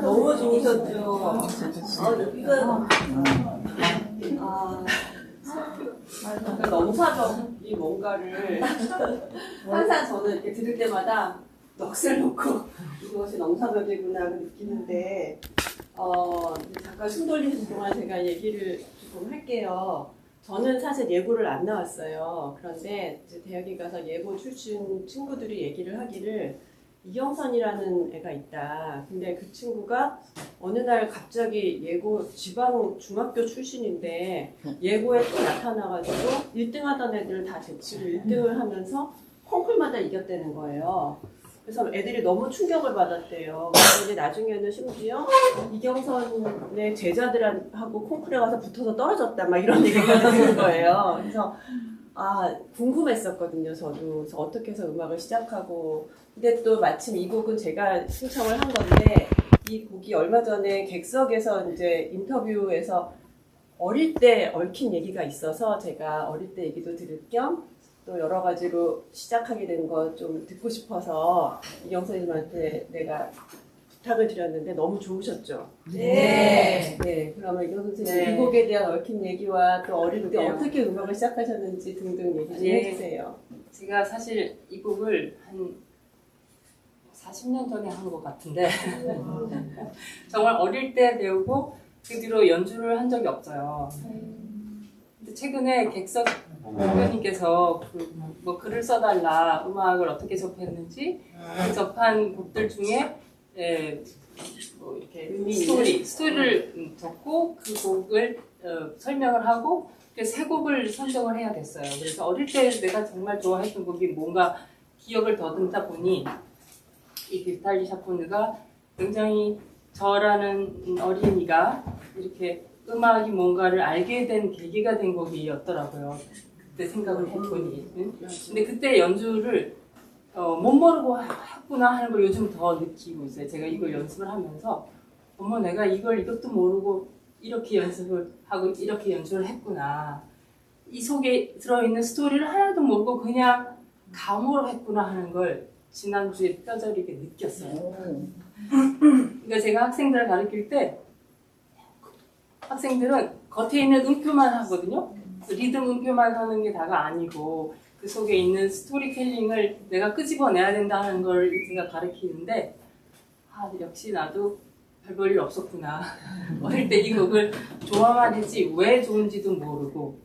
너무 좋으셨죠. 이거 넘사벽이 뭔가를 항상 저는 이렇게 들을 때마다 넋을 놓고 이것이 넘사벽이구나 느끼는데 잠깐 숨 돌리는 동안 제가 얘기를 조금 할게요. 저는 사실 예고를 안 나왔어요. 그런데 이제 대학에 가서 예고 출신 친구들이 얘기를 하기를 이경선이라는 애가 있다. 근데 그 친구가 어느 날 갑자기 예고 지방 중학교 출신인데 예고에 또 나타나가지고 1등 하던 애들 다 제치고 1등을 하면서 콩쿨마다 이겼다는 거예요. 그래서 애들이 너무 충격을 받았대요. 그런데 나중에는 심지어 이경선의 제자들하고 콩쿨에 가서 붙어서 떨어졌다 막 이런 얘기가 되는 거예요. 그래서 궁금했었거든요. 저도. 그래서 어떻게 해서 음악을 시작하고. 근데 또 마침 이 곡은 제가 신청을 한 건데, 이 곡이 얼마 전에 객석에서 이제 인터뷰에서 어릴 때 얽힌 얘기가 있어서 제가 어릴 때 얘기도 들을 겸 또 여러 가지로 시작하게 된 거 좀 듣고 싶어서 이경선님한테 내가 부탁을 드렸는데 너무 좋으셨죠? 네. 네. 그러면 이경선 선생님 이 곡에 대한 얽힌 얘기와 또 어릴 때 어떻게 음악을 시작하셨는지 등등 얘기 좀 해주세요. 제가 사실 이 곡을 한 40년 전에 한 것 같은데 정말 어릴 때 배우고 그 뒤로 연주를 한 적이 없어요. 근데 최근에 객석 대표님께서 뭐 글을 써달라, 음악을 어떻게 접했는지 그 접한 곡들 중에 뭐 이렇게 스토리를 적고 그 곡을 설명을 하고 세 곡을 선정을 해야 됐어요. 그래서 어릴 때 내가 정말 좋아했던 곡이 뭔가 기억을 더듬다 보니 이 비탈리 샤포느가 굉장히 저라는 어린이가 이렇게 음악이 뭔가를 알게 된 계기가 된 곡이었더라고요. 그때 생각을 해보니. 근데 그때 연주를 못 모르고 했구나 하는 걸 요즘 더 느끼고 있어요. 제가 이걸 연습을 하면서 어머 내가 이것도 모르고 이렇게 연습을 하고 이렇게 연주를 했구나. 이 속에 들어있는 스토리를 하나도 모르고 그냥 감으로 했구나 하는 걸 지난주에 뼈저리게 느꼈어요. 그러니까 제가 학생들을 가르칠 때 학생들은 겉에 있는 음표만 하거든요. 리듬 음표만 하는 게 다가 아니고 그 속에 있는 스토리텔링을 내가 끄집어내야 된다는 걸 제가 가르치는데 역시 나도 별 볼 일 없었구나. 어릴 때 이 곡을 좋아만 했지 왜 좋은지도 모르고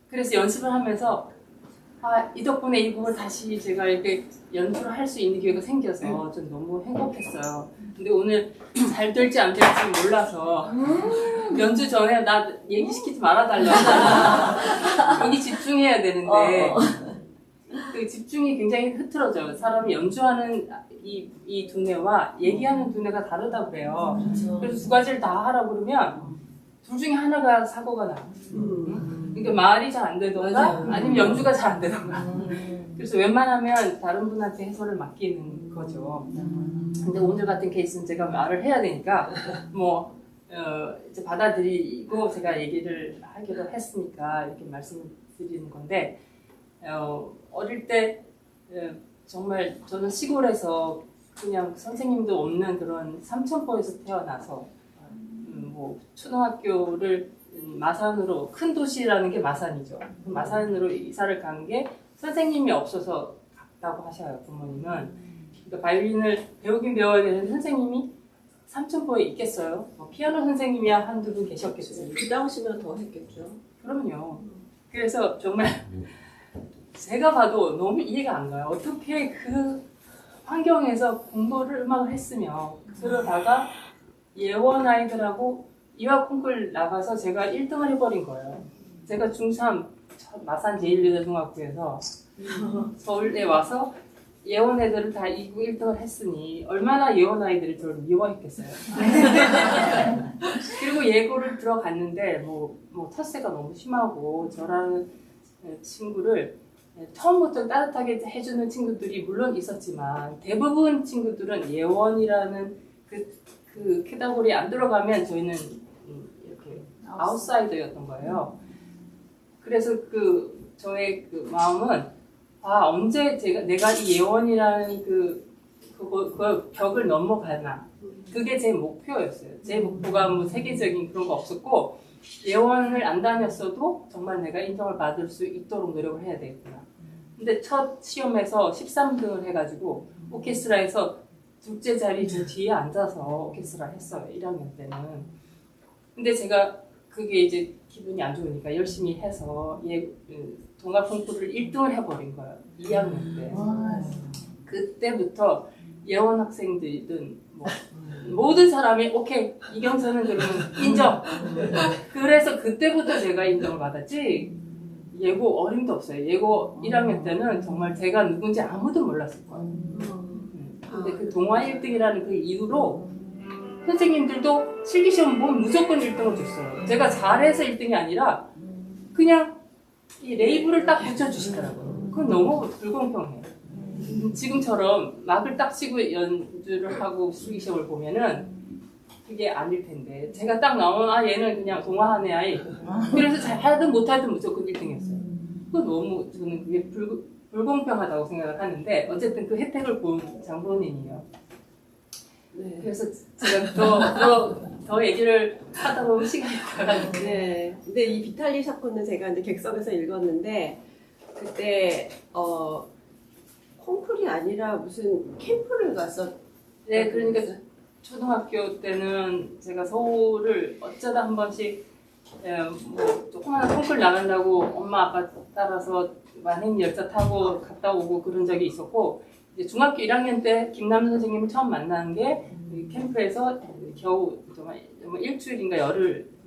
그래서 연습을 하면서 이 덕분에 이 곡을 다시 제가 이렇게 연주를 할 수 있는 기회가 생겨서 좀 너무 행복했어요. 근데 오늘 잘 될지 안 될지 몰라서 연주 전에 나 얘기시키지 말아달라. 여기 집중해야 되는데 그 집중이 굉장히 흐트러져요. 사람이 연주하는 이 두뇌와 얘기하는 두뇌가 다르다고 그래요. 그래서 두 가지를 다 하라고 그러면 둘 중에 하나가 사고가 나요. 그러니까 말이 잘 안 되던가 아니면 연주가 잘 안 되던가. 그래서 웬만하면 다른 분한테 해설을 맡기는 거죠. 근데 오늘 같은 케이스는 제가 말을 해야 되니까 이제 받아들이고 제가 얘기를 하기로 했으니까 이렇게 말씀을 드리는 건데 어릴 때 정말 저는 시골에서 그냥 선생님도 없는 그런 삼천포에서 태어나서 초등학교를 마산으로 큰 도시라는 게 마산이죠. 마산으로 이사를 간 게 선생님이 없어서 갔다고 하셔요. 부모님은. 그러니까 바이올린을 배우긴 배워야 되는 선생님이 삼천포에 있겠어요. 피아노 선생님이야 한두 분 계셨겠어요. 그 당시면 더 했겠죠. 그럼요. 그래서 정말 제가 봐도 너무 이해가 안 가요. 어떻게 그 환경에서 공부를 음악을 했으며 그러다가 예원 아이들하고 이화 콩쿨 나가서 제가 1등을 해버린 거예요. 제가 중3 마산 제1여자중학교에서 서울에 와서 예원 애들을 다 이기고 1등을 했으니 얼마나 예원 아이들이 저를 미워했겠어요. 그리고 예고를 들어갔는데 텃세가 너무 심하고 저라는 친구를 처음부터 따뜻하게 해주는 친구들이 물론 있었지만 대부분 친구들은 예원이라는 그 캐다고리에 안 들어가면 저희는 이렇게 아웃사이더였던 거예요. 그래서 저의 마음은 언제 내가 이 예원이라는 그 그 벽을 넘어가나. 그게 제 목표였어요. 제 목표가 뭐 세계적인 그런 거 없었고, 예원을 안 다녔어도 정말 내가 인정을 받을 수 있도록 노력을 해야 되겠구나. 근데 첫 시험에서 13등을 해가지고 오케스트라에서 둘째 자리 저 뒤에 앉아서 오케스트라 했어요. 1학년 때는. 근데 제가 그게 이제 기분이 안 좋으니까 열심히 해서 동아 콩쿠르를 1등을 해버린 거예요. 2학년 때. 그때부터 예원 학생들이든 뭐 모든 사람이 오케이 이경선은 그러면 인정. 그래서 그때부터 제가 인정을 받았지. 예고 어림도 없어요. 예고 1학년 때는 정말 제가 누군지 아무도 몰랐을 거예요. 근데 그 동아 1등이라는 그 이후로 선생님들도 실기시험 보면 무조건 1등을 줬어요. 제가 잘해서 1등이 아니라 그냥 이 레이블을 딱 붙여주시더라고요. 그건 너무 불공평해요. 지금처럼 막을 딱 치고 연주를 하고 실기시험을 보면은 그게 아닐 텐데 제가 딱 나오면 얘는 그냥 동화하네 아이. 그래서 잘하든 못하든 무조건 1등이었어요. 그건 너무 저는 그게 불공평하다고 생각을 하는데 어쨌든 그 혜택을 본 장본인이에요. 네. 그래서 제가 더 얘기를 하다 보면 시간이 가가지고. 네. 근데 이 비탈리 샤코는 제가 이제 객석에서 읽었는데 그때 콩쿨이 아니라 무슨 캠프를 갔었. 네, 그러니까 초등학교 때는 제가 서울을 어쩌다 한 번씩 뭐 조그마한 콩쿨 나간다고 엄마 아빠 따라서 만행 열차 타고 갔다 오고 그런 적이 있었고 이제 중학교 1학년 때 김남 선생님을 처음 만난 게 캠프에서 겨우 정말 일주일인가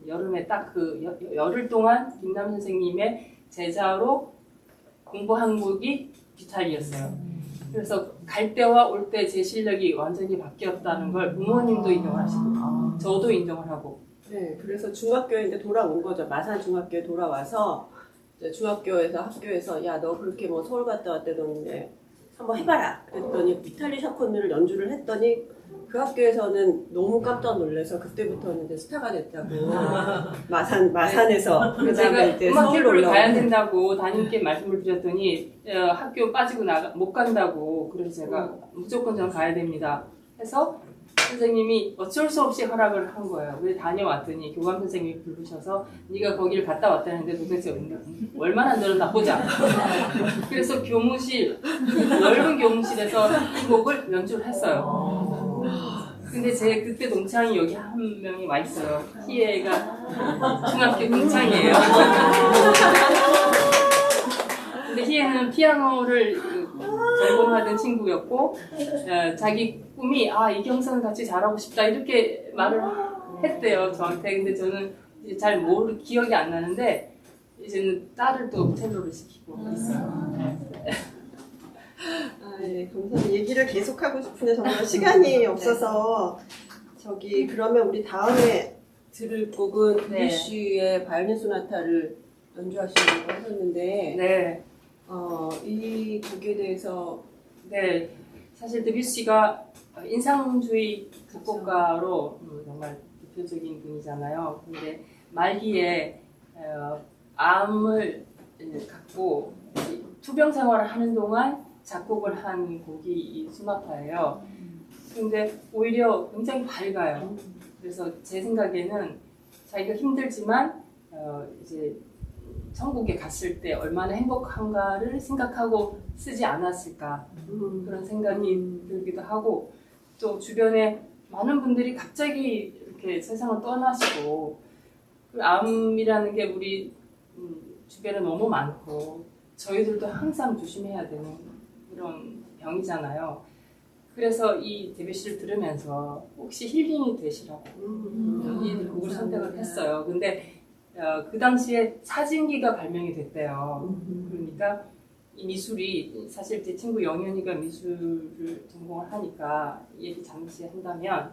여름에 딱 그 열흘 동안 김남 선생님의 제자로 공부한 곡이 비탈이었어요. 그래서 갈 때와 올 때 제 실력이 완전히 바뀌었다는 걸 부모님도 인정을 하시고 저도 인정을 하고. 네, 그래서 중학교에 이제 돌아온 거죠. 마산 중학교에 돌아와서 이제 중학교에서 학교에서 야 너 그렇게 뭐 서울 갔다 왔다던데 한번 해봐라. 그랬더니 비탈리 샤코니를 연주를 했더니 그 학교에서는 너무 깜짝 놀라서 그때부터는 이제 스타가 됐다고. 마산에서. 제가 이제 음악교육을 가야 된다고 담임께 말씀을 드렸더니 학교 빠지고 못 간다고. 그래서 제가 무조건 저는 가야 됩니다 해서 선생님이 어쩔 수 없이 허락을 한 거예요. 그래서 다녀왔더니 교감 선생님이 부르셔서 네가 거기를 갔다 왔다는데 도대체 얼마나 늘었나 보자. 그래서 교무실, 넓은 교무실에서 이 곡을 연주를 했어요. 근데 제 그때 동창이 여기 한 명이 와 있어요. 희애가 중학교 동창이에요. 근데 희애는 피아노를 전공하던 친구였고 자기 꿈이 이경선 같이 잘하고 싶다 이렇게 말을 했대요 저한테. 근데 저는 이제 잘 기억이 안 나는데 이제는 딸을 또 첼로를 시키고 있어요. 네, 감사합니다. 얘기를 계속하고 싶은데 정말 시간이 없어서 그러면 우리 다음에 들을 곡은 드뷔시의 바이올린 소나타를 연주하시려고 하셨는데 네. 이 곡에 대해서 네, 사실 드뷔시가 인상주의 작곡가로 정말 대표적인 분이잖아요. 근데 말기에 암을 갖고 투병 생활을 하는 동안 작곡을 한 곡이 이 소나타예요. 근데 오히려 굉장히 밝아요. 그래서 제 생각에는 자기가 힘들지만 이제 천국에 갔을 때 얼마나 행복한가를 생각하고 쓰지 않았을까 그런 생각이 들기도 하고 또 주변에 많은 분들이 갑자기 이렇게 세상을 떠나시고 그 암이라는 게 우리 주변에 너무 많고 저희들도 항상 조심해야 되는 그런 병이잖아요. 그래서 이 데뷔시를 들으면서 혹시 힐링이 되시라고 이 곡을 선택을 했어요. 근데 그 당시에 사진기가 발명이 됐대요. 그러니까 이 미술이 사실 제 친구 영현이가 미술을 전공을 하니까 얘기 잠시 한다면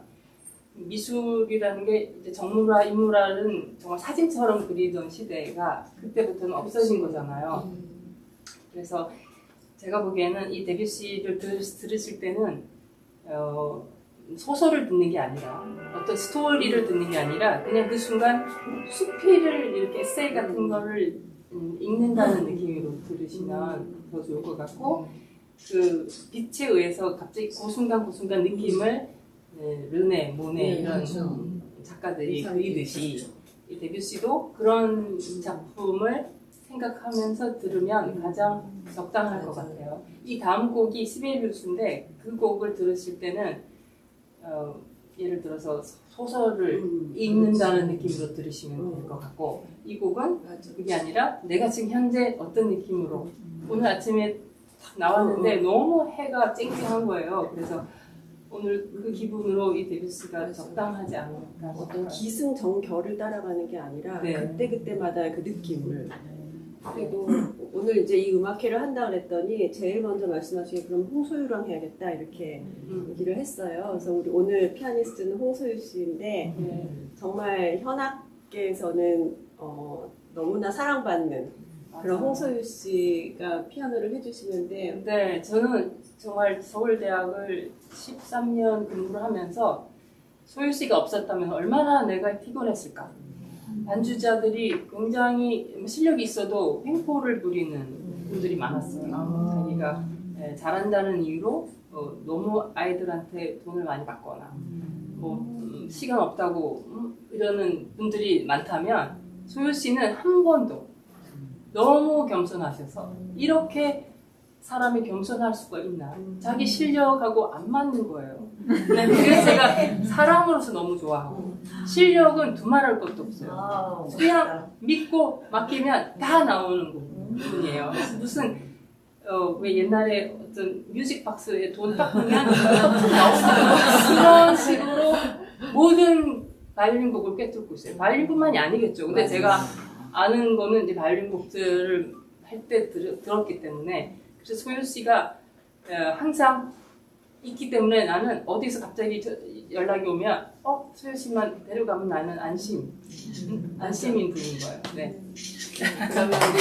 미술이라는 게 이제 정물화, 인물화는 정말 사진처럼 그리던 시대가 그때부터는 없어진 거잖아요. 그래서 제가 보기에는 이 데뷔시를 들으실 때는 소설을 듣는 게 아니라 어떤 스토리를 듣는 게 아니라 그냥 그 순간 수필을 이렇게 에세이 같은 거를 읽는다는 느낌으로 들으시면 더 좋을 것 같고 그 빛에 의해서 갑자기 그 순간 느낌을 르네, 모네 이런 작가들이 그리듯이 이 데뷔시도 그런 작품을 생각하면서 들으면 가장 적당할 것 같아요. 이 다음 곡이 시베리우스인데 그 곡을 들으실 때는 예를 들어서 소설을 읽는다는 느낌으로 들으시면 될 것 같고, 이 곡은 그게 아니라 내가 지금 현재 어떤 느낌으로 오늘 아침에 딱 나왔는데 너무 해가 쨍쨍한 거예요. 그래서 오늘 그 기분으로 이 데뷔스가 적당하지 않을까. 어떤 기승전결을 따라가는 게 아니라 네. 그때그때마다 그 느낌을. 그리고 오늘 이제 이 음악회를 한다 그랬더니 제일 먼저 말씀하신 게 그럼 홍소유랑 해야겠다 이렇게 얘기를 했어요. 그래서 우리 오늘 피아니스트는 홍소유 씨인데 정말 현악계에서는 너무나 사랑받는 그런 홍소유 씨가 피아노를 해주시는데, 네, 저는 정말 서울대학을 13년 근무를 하면서 소유 씨가 없었다면 얼마나 내가 피곤했을까. 반주자들이 굉장히 실력이 있어도 횡포를 부리는 분들이 많았어요. 자기가 잘한다는 이유로 너무 아이들한테 돈을 많이 받거나 시간 없다고 이러는 분들이 많다면, 소유 씨는 한 번도 너무 겸손하셔서 이렇게 사람이 겸손할 수가 있나. 자기 실력하고 안 맞는 거예요. 그래서 제가 사람으로서 너무 좋아하고, 실력은 두말할 것도 없어요. 그냥 믿고 맡기면 다 나오는 분이에요. 무슨 왜 옛날에 어떤 뮤직박스에 돈 딱 넣으면 나오는 그런 식으로 모든 바이올린 곡을 꿰뚫고 있어요. 바이올린뿐만이 아니겠죠. 근데 제가 아는 거는 이제 바이올린 곡들을 할 때 들었기 때문에, 그래서 소유 씨가 항상 있기 때문에 나는 어디서 갑자기 연락이 오면 소유 씨만 데려가면 나는 안심인 분인 거예요. 네. 그러면 우리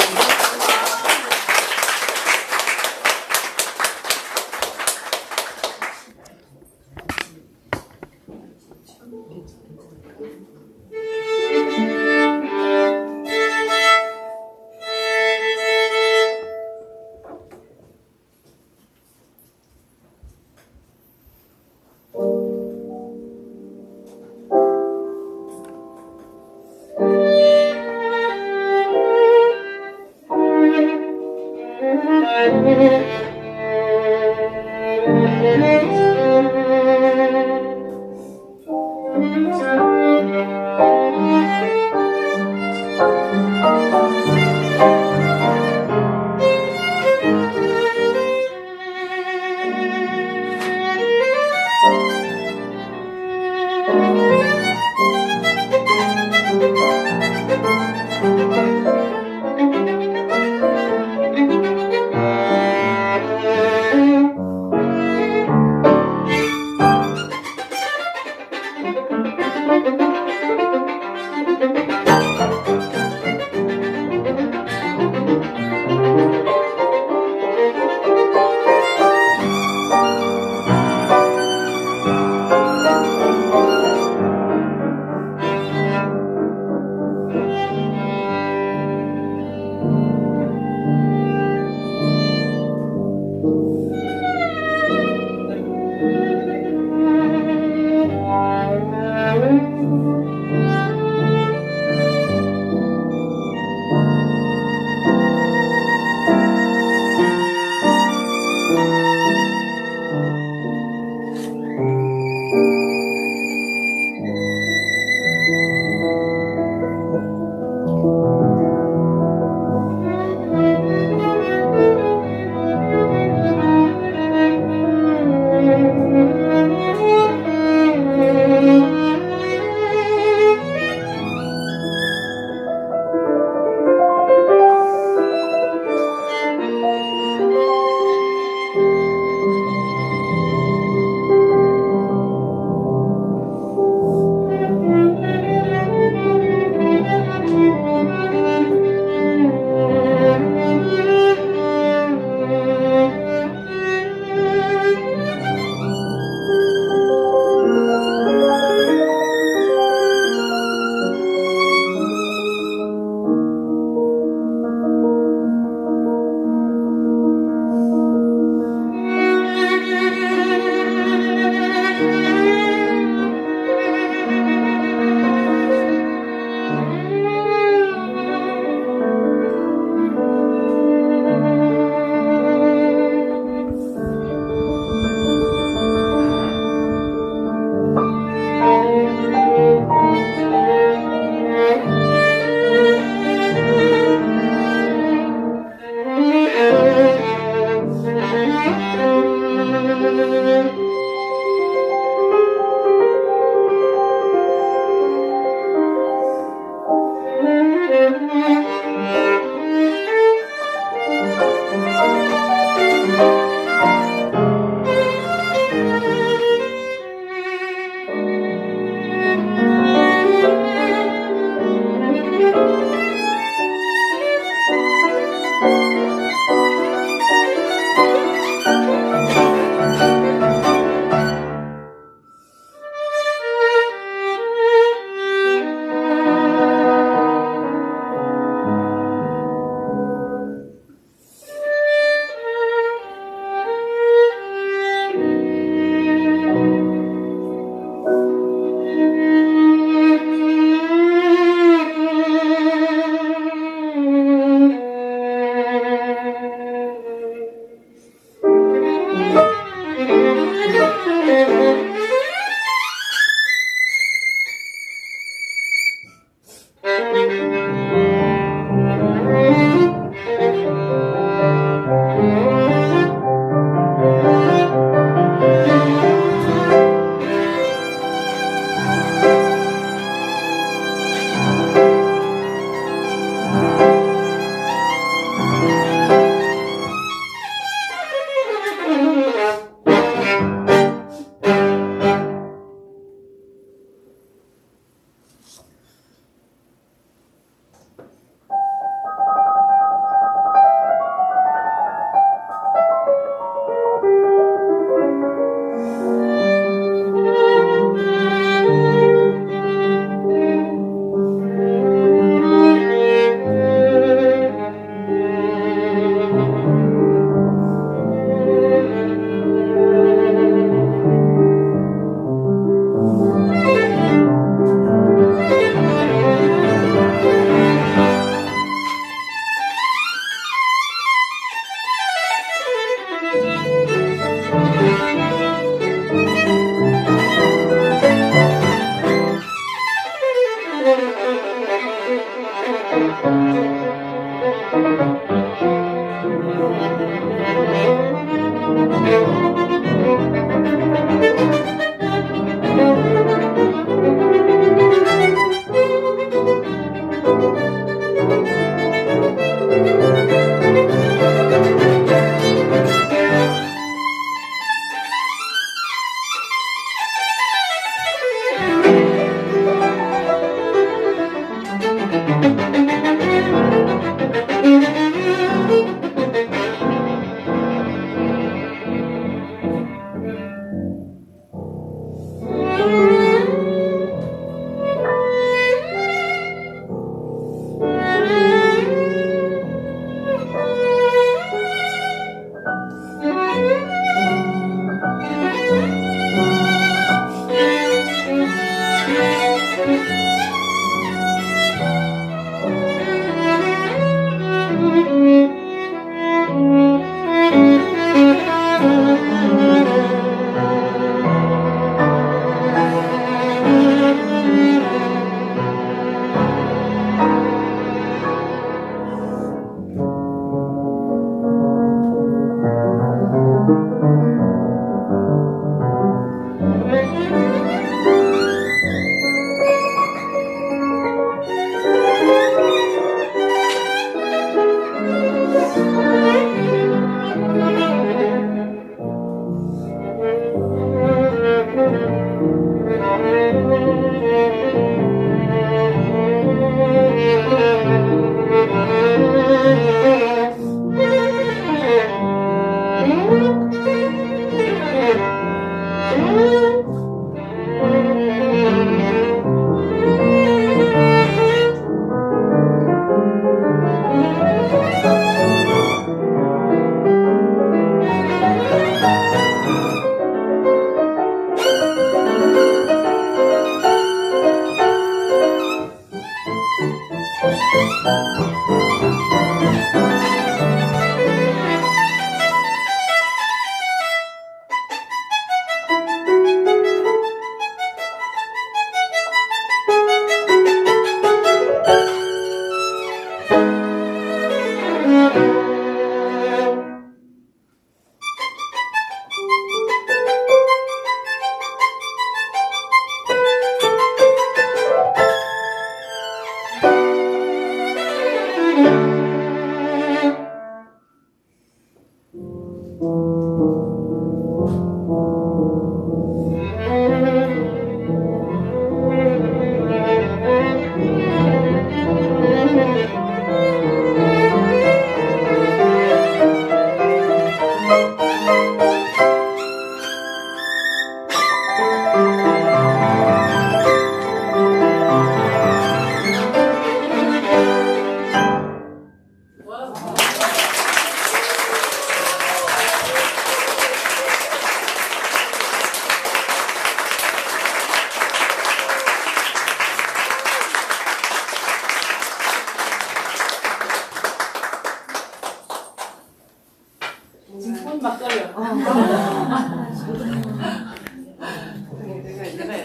지금 손이 막 떨려.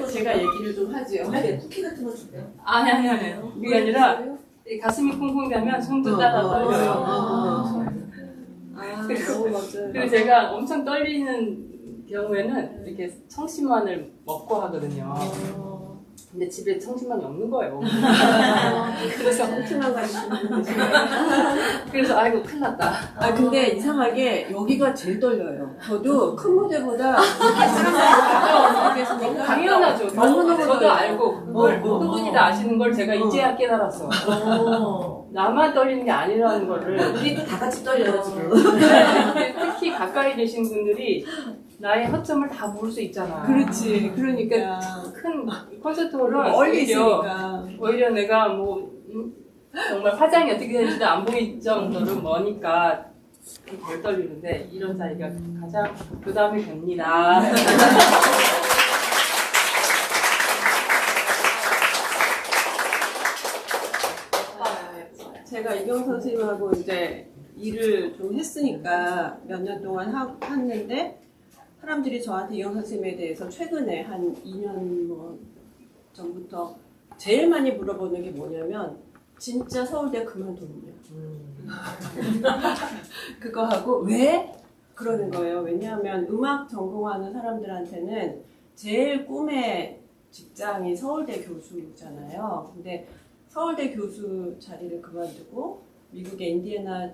제가 얘기를 좀 하지요. 쿠키 같은 거 줄까요? 아니. 그게 아니라 이 가슴이 쿵쿵대면 손도 따라 떨려요. 그리고 제가 엄청 떨리는 경우에는 이렇게 청심환을 먹고 하거든요. 근데 집에 청심환이 없는 거예요. 그래서 홈트만 가시는 그래서 아이고 큰일 났다. 아 근데 이상하게 여기가 제일 떨려요. 저도 큰 무대보다 이렇게 사람들이 계시니까 당연하죠. 너무너무 저도 떨려요. 알고 그걸 모든 분이 다 아시는 걸 제가 이제야 깨달았어. 나만 떨리는 게 아니라는 거를. 우리도 다 같이 떨려요 지금. 특히 가까이 계신 분들이 나의 허점을 다 모를 수 있잖아. 그렇지. 그러니까 큰 콘서트홀은 멀리 있으니까. 오히려 내가 뭐 정말 화장이 어떻게 되는지도 안 보일 정도로 머니까 덜 떨리는데 이런 자리가 가장 부담이 됩니다. 제가 이경 선생님하고 이제 일을 좀 했으니까 몇 년 동안 했는데 사람들이 저한테 이경 선생님에 대해서 최근에 한 2년 뭐 전부터 제일 많이 물어보는 게 뭐냐면 진짜 서울대 그만뒀냐 그거 하고 왜? 그러는 거예요. 왜냐하면 음악 전공하는 사람들한테는 제일 꿈의 직장이 서울대 교수잖아요. 근데 서울대 교수 자리를 그만두고 미국의 인디애나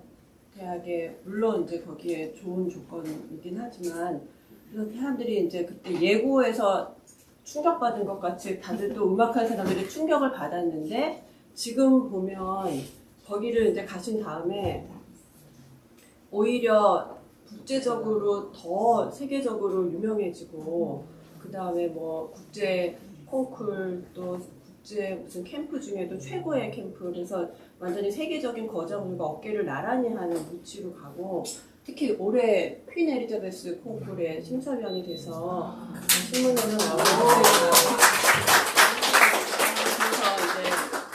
대학에 물론 이제 거기에 좋은 조건이긴 하지만 그래서 사람들이 이제 그때 예고에서 충격받은 것 같이 다들 또 음악하는 사람들이 충격을 받았는데 지금 보면 거기를 이제 가신 다음에 오히려 국제적으로 더 세계적으로 유명해지고 그 다음에 뭐 국제 콩쿨 또 국제 무슨 캠프 중에도 최고의 캠프 그래서 완전히 세계적인 거장들과 어깨를 나란히 하는 위치로 가고 특히 올해 퀸 엘리자베스 콩쿨의 심사위원이 돼서 신문에도 나오고 그래서 이제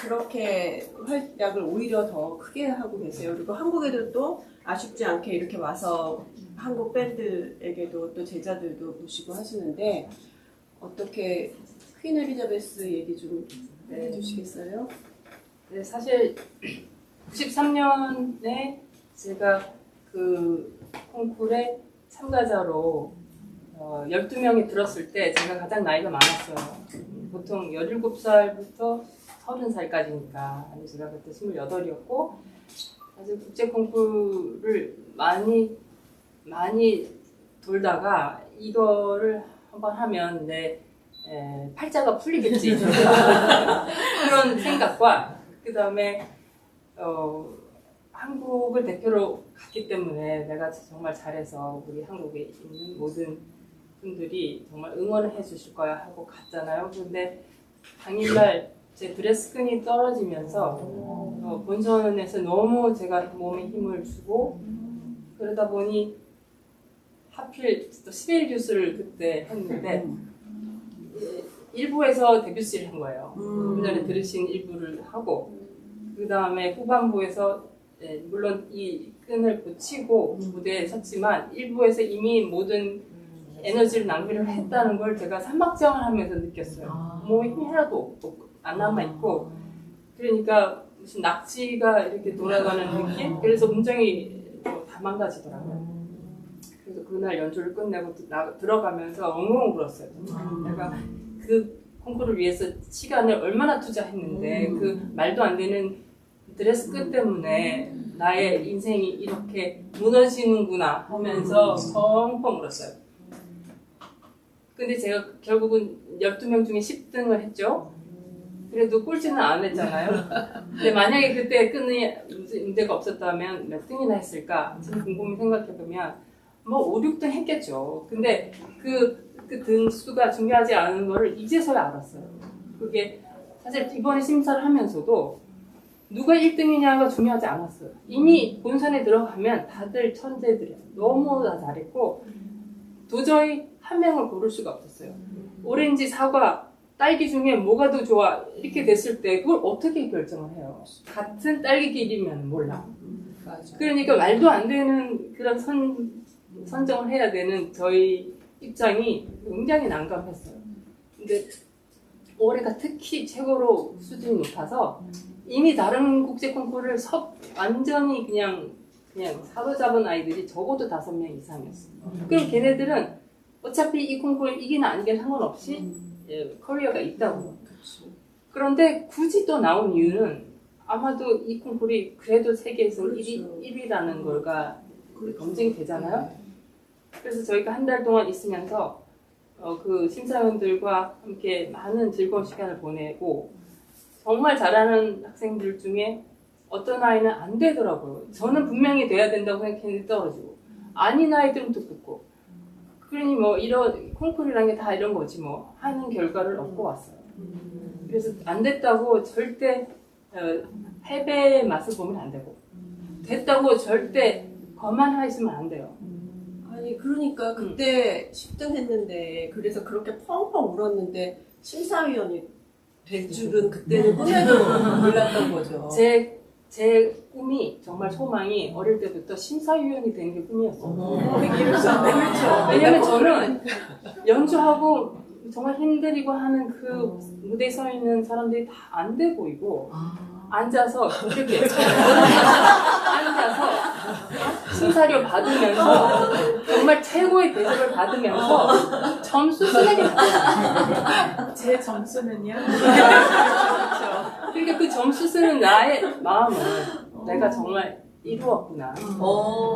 그렇게 활약을 오히려 더 크게 하고 계세요. 그리고 한국에도 또 아쉽지 않게 이렇게 와서 한국 밴드에게도 또 제자들도 보시고 하시는데 어떻게 퀸 엘리자베스 얘기 좀 해주시겠어요? 네, 사실 93년에 제가 그 콩쿨에 참가자로 12명이 들었을 때 제가 가장 나이가 많았어요. 보통 17살부터 30살까지니까. 제가 그때 28이었고 사실 국제 콩쿨을 많이 돌다가 이거를 한번 하면 내 팔자가 풀리겠지. 그런 생각과 그 다음에 한국을 대표로 갔기 때문에 내가 정말 잘해서 우리 한국에 있는 모든 분들이 정말 응원을 해주실 거야 하고 갔잖아요. 근데 당일날 제 드레스끈이 떨어지면서 본선에서 너무 제가 몸에 힘을 주고 그러다 보니 하필 또 시베리우스를 그때 했는데 일부에서 데뷔스를 한 거예요. 그 전에 들으신 일부를 하고 그 다음에 후반부에서 물론 이 끈을 붙이고 무대에 섰지만 일부에서 이미 모든 에너지를 낭비를 했다는 걸 제가 산막장을 하면서 느꼈어요. 몸에 힘이 하나도 안 남아있고 그러니까 무슨 낙지가 이렇게 돌아가는 느낌? 그래서 음정이 다 망가지더라고요. 그래서 그날 연주를 끝내고 들어가면서 엉엉 울었어요. 내가 그 콩쿠르를 위해서 시간을 얼마나 투자했는데 그 말도 안 되는 드레스 끝 때문에 나의 인생이 이렇게 무너지는구나 하면서 펑펑 울었어요. 근데 제가 결국은 12명 중에 10등을 했죠. 그래도 꼴찌는 안 했잖아요. 근데 만약에 그때 끈이 문제가 없었다면 몇 등이나 했을까? 지금 곰곰이 생각해보면 뭐 5, 6등 했겠죠. 근데 그 등수가 중요하지 않은 거를 이제서야 알았어요. 그게 사실 이번에 심사를 하면서도 누가 1등이냐가 중요하지 않았어요. 이미 본선에 들어가면 다들 천재들이야. 너무 다 잘했고 도저히 한 명을 고를 수가 없었어요. 오렌지, 사과, 딸기 중에 뭐가 더 좋아 이렇게 됐을 때 그걸 어떻게 결정을 해요? 같은 딸기끼리면 몰라. 그러니까 말도 안 되는 그런 선정을 해야 되는 저희 입장이 굉장히 난감했어요. 근데 올해가 특히 최고로 수준이 높아서 이미 다른 국제 콩쿠르를 완전히 그냥 사로잡은 아이들이 적어도 5명 이상이었어요. 그럼 걔네들은 어차피 이 콩쿠르를 이기나 아니긴 상관없이 커리어가 있다고. 그런데 굳이 또 나온 이유는 아마도 이 콩쿠르이 그래도 세계에서 1위라는 걸가 검증이 되잖아요. 그래서 저희가 한 달 동안 있으면서 그 심사위원들과 함께 많은 즐거운 시간을 보내고 정말 잘하는 학생들 중에 어떤 아이는 안 되더라고요. 저는 분명히 돼야 된다고 생각했는데 떨어지고 아닌 아이들은 또 붙고 그러니 뭐 이런 콩쿠르라는 게 다 이런 거지 뭐 하는 결과를 얻고 왔어요. 그래서 안 됐다고 절대 패배의 맛을 보면 안 되고 됐다고 절대 거만하시면 안 돼요. 아니 그러니까 그때 10등 했는데 그래서 그렇게 펑펑 울었는데 심사위원이 될 줄은 그때는 꿈에도 몰랐던 거죠. 제 꿈이 정말 소망이 어릴 때부터 심사위원이 되는 게 꿈이었어요. 그렇죠. 왜냐면 저는 연주하고 정말 힘들이고 하는 그 무대에 서 있는 사람들이 다 안 돼 보이고 앉아서 이렇게 앉아서 심사료 받으면서 정말 최고의 대접을 받으면서 점수 쓰는 게 나아요. 제 점수는요? 그러니까 그 점수 쓰는 나의 마음은 내가 정말 이루었구나.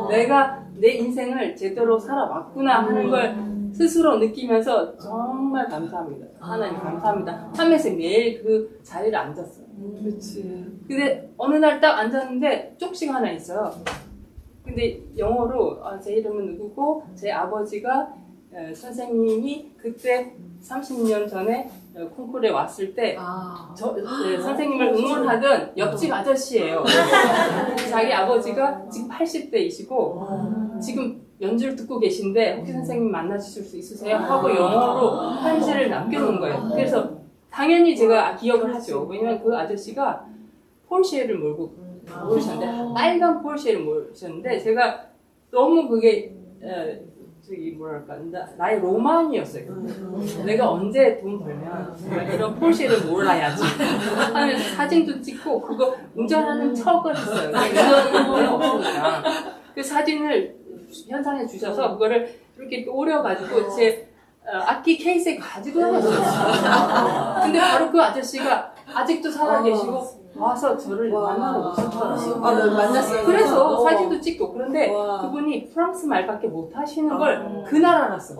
내가 내 인생을 제대로 살아왔구나 하는 걸 스스로 느끼면서 정말 감사합니다. 하나님 감사합니다. 하면서 매일 그 자리를 앉았어요. 그렇지. 근데 어느 날 딱 앉았는데 쪽지가 하나 있어요. 근데 영어로 제 이름은 누구고 제 아버지가 선생님이 그때 30년 전에 콩쿠르에 왔을 때 선생님을 응원하던 옆집 아저씨예요. 자기 아버지가 지금 80대이시고 지금 연주를 듣고 계신데 혹시 선생님 만나주실 수 있으세요? 하고 영어로 편지를 남겨놓은 거예요. 그래서 당연히 제가 기억을 하죠. 왜냐면 그 아저씨가 포르쉐를 몰고 오셨는데 빨간 포르쉐를 모셨는데 제가 너무 그게 나의 로망이었어요. 내가 언제 돈 벌면 이런 포르쉐를 몰아야지 하면서 사진도 찍고 그거 운전하는 척을 했어요. 운전은 없으니까 그 사진을 현상에 주셔서 그거를 이렇게 오려가지고 제 악기 케이스에 가지고 다녔어요. 근데 바로 그 아저씨가 아직도 살아계시고 와서 저를 만나러 오셨더라고요. 만났어요. 그래서 사진도 찍고 그런데 그분이 프랑스 말밖에 못 하시는 걸 그날 알았어요.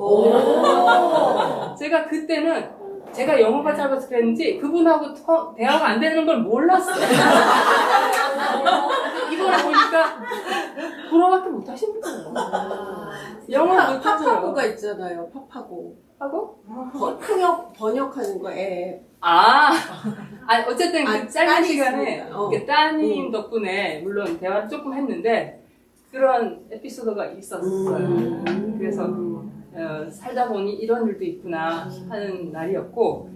제가 그때는 제가 영어가 짧아서 그랬는지 그분하고 대화가 안 되는 걸 몰랐어요. 이번에 보니까 불어밖에 못 하시는 거예요. 영어 못 하세요. 파파고가 있잖아요. 파파고. 하고? 번역하는 거 앱. 어쨌든 그 짧은 시간에 그 따님 음. 덕분에 물론 대화를 조금 했는데 그런 에피소드가 있었어요. 그래서 살다 보니 이런 일도 있구나 하는 날이었고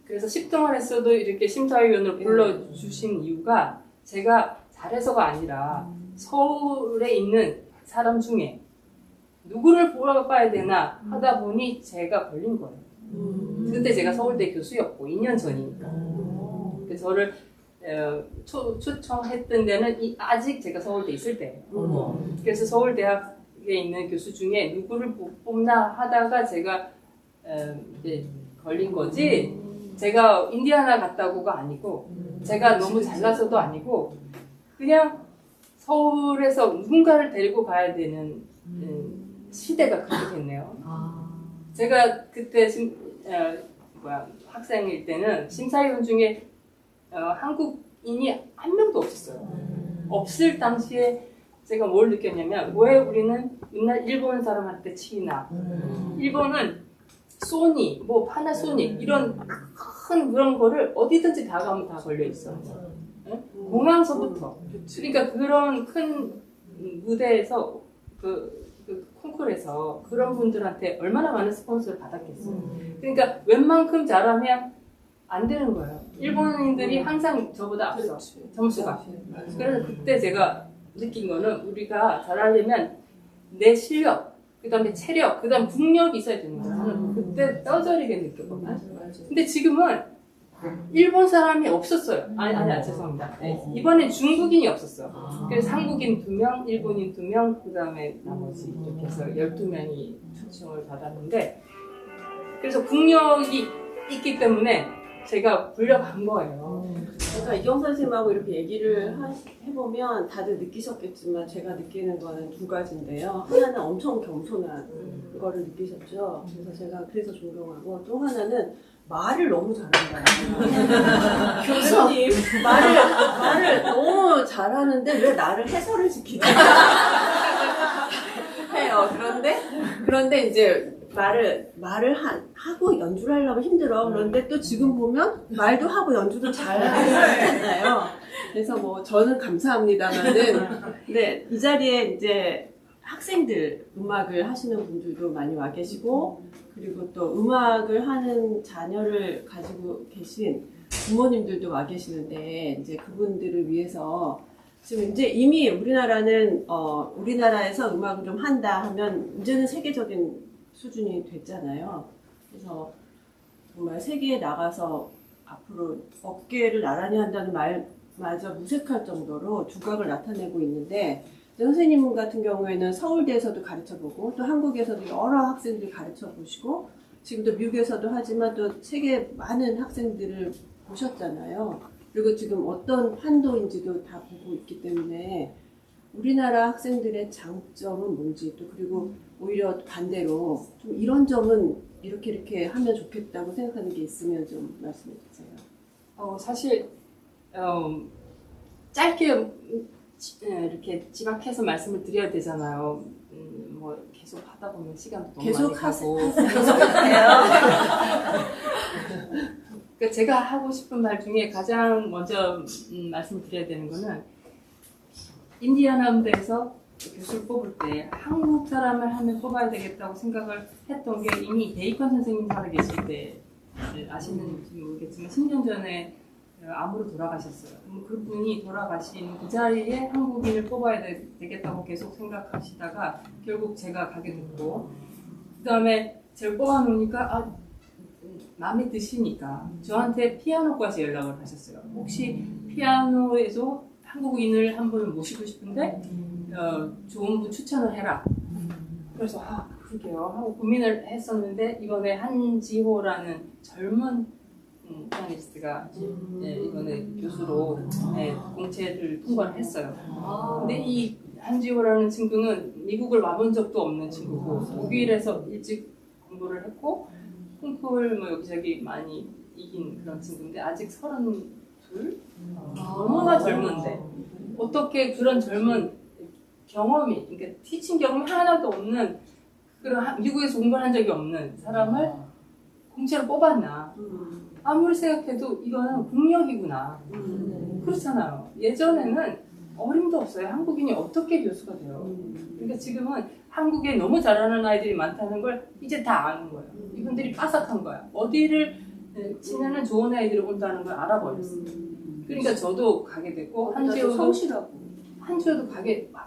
그래서 10등을 했어도 이렇게 심사위원으로 불러주신 이유가 제가 잘해서가 아니라 서울에 있는 사람 중에 누구를 보러 봐야 되나 하다 보니 제가 걸린 거예요. 그때 제가 서울대 교수였고 2년 전이니까. 그래서 저를 초청했던 데는 아직 제가 서울대 있을 때예요. 그래서 서울대학에 있는 교수 중에 누구를 뽑나 하다가 제가 이제 걸린 거지 제가 인디아나 갔다고가 아니고 제가 너무 잘나서도 아니고 그냥 서울에서 누군가를 데리고 가야 되는 시대가 그렇게 됐네요. 제가 그때 학생일 때는 심사위원 중에 한국인이 한 명도 없었어요. 없을 당시에 제가 뭘 느꼈냐면 왜 우리는 맨날 일본 사람한테 치이나 일본은 소니, 뭐 파나소닉 이런 큰 그런 거를 어디든지 다 가면 다 걸려 있어. 응? 공항서부터. 그러니까 그런 큰 무대에서 그 콩쿠르에서 그런 분들한테 얼마나 많은 스폰서를 받았겠어요. 그러니까 웬만큼 잘하면 안 되는 거예요. 일본인들이 항상 저보다 앞서 점수가. 그래서 그때 제가 느낀 거는 우리가 잘하려면 내 실력, 그 다음에 체력, 그 다음 국력이 있어야 되는 거예요. 저는 그때 떠저리게 느꼈거든요. 근데 지금은 일본 사람이 없었어요. 아니, 죄송합니다. 이번에 중국인이 없었어. 그래서 한국인 2명, 일본인 2명, 그 다음에 나머지 이렇게 해서 12명이 초청을 받았는데, 그래서 국력이 있기 때문에 제가 불려간 거예요. 그러니까 이경 선생님하고 이렇게 얘기를 해보면 다들 느끼셨겠지만 제가 느끼는 거는 두 가지인데요. 하나는 엄청 겸손한 거를 느끼셨죠. 그래서 제가 그래서 존경하고 또 하나는 말을 너무 잘한다. 교수님 말을 너무 잘하는데 왜 나를 해설을 시키냐 해요. 그런데 이제 말을 하고 연주를 하려면 힘들어. 그런데 또 지금 보면 말도 하고 연주도 잘 하잖아요. 그래서 뭐 저는 감사합니다만은 근데 이 자리에 이제 학생들 음악을 하시는 분들도 많이 와 계시고 그리고 또 음악을 하는 자녀를 가지고 계신 부모님들도 와 계시는데 이제 그분들을 위해서 지금 이제 이미 우리나라에서 음악을 좀 한다 하면 이제는 세계적인 수준이 됐잖아요. 그래서 정말 세계에 나가서 앞으로 업계를 나란히 한다는 말마저 무색할 정도로 두각을 나타내고 있는데 선생님 같은 경우에는 서울대에서도 가르쳐보고 또 한국에서도 여러 학생들 가르쳐보시고 지금도 미국에서도 하지만 또 세계 많은 학생들을 보셨잖아요. 그리고 지금 어떤 판도인지도 다 보고 있기 때문에 우리나라 학생들의 장점은 뭔지 또 그리고 오히려 반대로 좀 이런 점은 이렇게 하면 좋겠다고 생각하는 게 있으면 좀 말씀해 주세요. 사실 짧게 이렇게 지각해서 말씀을 드려야 되잖아요. 뭐 계속 하다 보면 시간도 너무 많이 가고. 그러니까 제가 하고 싶은 말 중에 가장 먼저 말씀을 드려야 되는 거는 인디아나 음대에서 교수를 뽑을 때 한국 사람을 하면 뽑아야 되겠다고 생각을 했던 게 이미 베이컨 선생님 살아계실 때 아시는지 모르겠지만 10년 전에 암으로 돌아가셨어요. 그분이 돌아가신 그 자리에 한국인을 뽑아야 되겠다고 계속 생각하시다가 결국 제가 가게 됐고 그 다음에 제가 뽑아놓으니까 마음에 드시니까 저한테 피아노과에서 연락을 하셨어요. 혹시 피아노에서 한국인을 한 분을 모시고 싶은데 좋은 분 추천을 해라. 그래서 그러게요 하고 고민을 했었는데 이번에 한지호라는 젊은 피아니스트가 이번에 교수로 공채를 통과를 했어요. 근데 이 한지호라는 친구는 미국을 와본 적도 없는 친구고 독일에서 일찍 공부를 했고 콩쿠르 뭐 여기저기 많이 이긴 그런 친구인데 아직 32? 너무나 젊은데 어떻게 그런 젊은 경험이 그러니까 티칭 경험이 하나도 없는 그런 미국에서 공부를 한 적이 없는 사람을 공채로 뽑았나. 아무리 생각해도 이거는 국력이구나. 그렇잖아요. 예전에는 어림도 없어요. 한국인이 어떻게 교수가 돼요. 그러니까 지금은 한국에 너무 잘하는 아이들이 많다는 걸 이제 다 아는 거예요. 이분들이 빠삭한 거야. 어디를 치면은 좋은 아이들이 온다는 걸 알아버렸어요. 그러니까 저도 가게 됐고 한지호도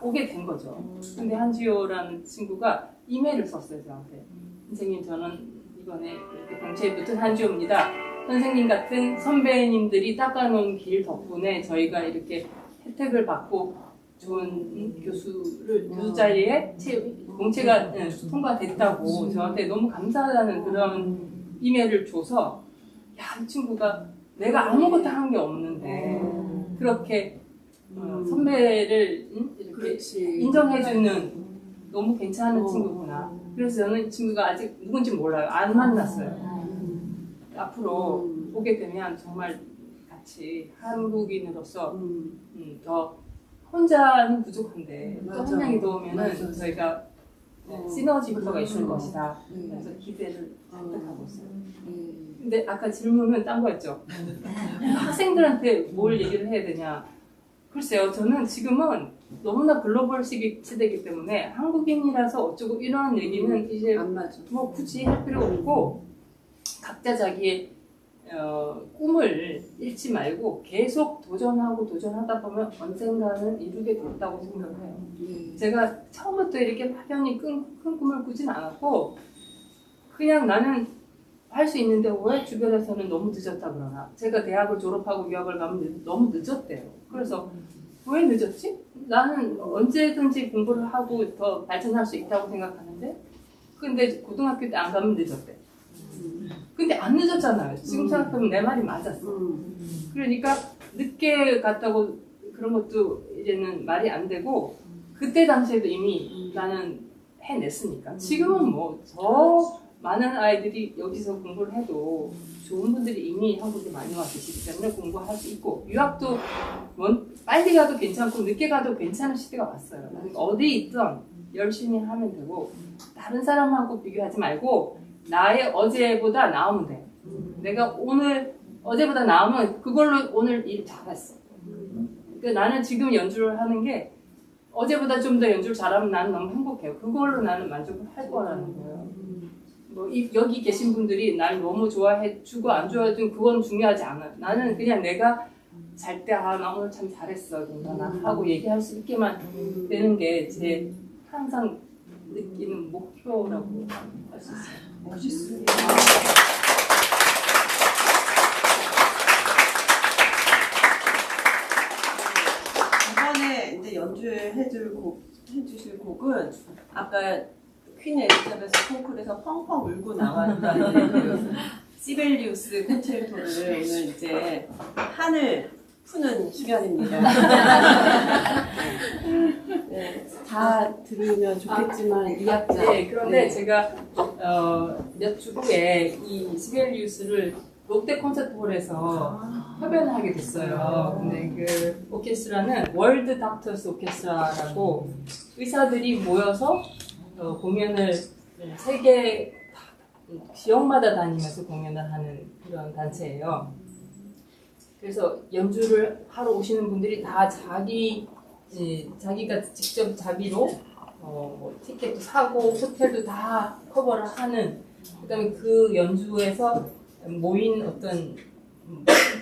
오게 된 거죠. 근데 한지호라는 친구가 이메일을 썼어요, 저한테. 선생님, 저는 이번에 이렇게 공채에 붙은 한지호입니다. 선생님 같은 선배님들이 닦아놓은 길 덕분에 저희가 이렇게 혜택을 받고 좋은 교수를 그 자리에 공채가 통과됐다고 저한테 너무 감사하다는 그런 이메일을 줘서 이 친구가 내가 아무것도 한 게 없는데 그렇게 선배를 이렇게 그렇지. 인정해주는 너무 괜찮은 친구구나. 그래서 저는 이 친구가 아직 누군지 몰라요. 안 만났어요. 앞으로 보게 되면 정말 같이 한국인으로서 더 혼자는 부족한데 또 한 맞아. 명이 더 오면은 맞아. 저희가 시너지 효과가 있을 음. 것이다. 네. 그래서 기대를 잔뜩 하고 있어요. 네. 근데 아까 질문은 딴 거였죠. 학생들한테 뭘 얘기를 해야 되냐. 글쎄요, 저는 지금은 너무나 글로벌 시대이기 때문에 한국인이라서 어쩌고 이런 얘기는 이제 안 맞아. 뭐 굳이 할 필요 없고 각자 자기의 꿈을 잃지 말고 계속 도전하고 도전하다 보면 언젠가는 이루게 된다고 생각을 해요. 네. 제가 처음부터 이렇게 막연히 큰 꿈을 꾸진 않았고 그냥 나는 할 수 있는데 왜 주변에서는 너무 늦었다 그러나 제가 대학을 졸업하고 유학을 가면 너무 늦었대요. 그래서 왜 늦었지? 나는 언제든지 공부를 하고 더 발전할 수 있다고 생각하는데 근데 고등학교 때 안 가면 늦었대. 근데 안 늦었잖아요. 지금 생각하면 내 말이 맞았어. 그러니까 늦게 갔다고 그런 것도 이제는 말이 안 되고 그때 당시에도 이미 나는 해냈으니까 지금은 뭐 더 많은 아이들이 여기서 공부를 해도 좋은 분들이 이미 한국에 많이 와 계시기 때문에 공부할 수 있고 유학도 빨리 가도 괜찮고 늦게 가도 괜찮은 시대가 왔어요. 그러니까 어디 있든 열심히 하면 되고 다른 사람하고 비교하지 말고 나의 어제보다 나으면 돼. 내가 오늘 어제보다 나으면 그걸로 오늘 일 잘했어. 그러니까 나는 지금 연주를 하는 게 어제보다 좀 더 연주를 잘하면 나는 너무 행복해요. 그걸로 나는 만족을 할 거라는 거예요. 뭐 여기 계신 분들이 날 너무 좋아해 주고 안 좋아해 주고 그건 중요하지 않아. 나는 그냥 내가 잘 때 나 오늘 참 잘했어 괜찮아 하고 얘기할 수 있게만 되는 게 제 항상 느끼는 목표라고 할 수 있어요. 멋있습니다. 이번에 이제 해주실 곡은 아까 퀸 엘리자베스 콩쿨에서 펑펑 울고 나왔다는 그 시벨리우스 콘체르토를 오늘 이제 한을 푸는 시간입니다. 네, 다 들으면 좋겠지만 이 악자. 네, 그런데 제가 몇 주 후에 이 시벨리우스를 롯데 콘서트홀에서 협연을 하게 됐어요. 근데 그 오케스트라는 월드 닥터스 오케스트라라고 의사들이 모여서 공연을 세계 지역마다 다니면서 공연을 하는 그런 단체예요. 그래서 연주를 하러 오시는 분들이 다 자기가 직접 자비로 뭐 티켓도 사고 호텔도 다 커버를 하는 그다음에 그 연주에서 모인 어떤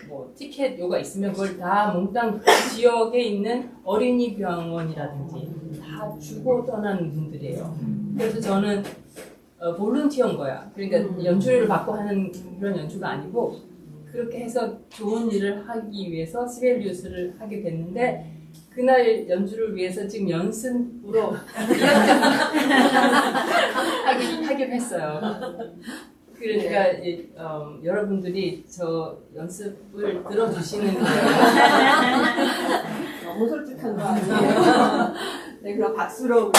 뭐 티켓료가 있으면 그걸 다 몽땅 그 지역에 있는 어린이 병원이라든지 다 주고 떠나는 분들이에요. 그래서 저는 볼런티어인 거야. 그러니까 연주를 받고 하는 그런 연주가 아니고 그렇게 해서 좋은 일을 하기 위해서 시벨리우스를 하게 됐는데 그날 연주를 위해서 지금 연습으로 하기로 했어요. 그러니까 여러분들이 저 연습을 들어주시는 거예요. 너무 솔직한 거 아니에요? 네, 그럼 박수로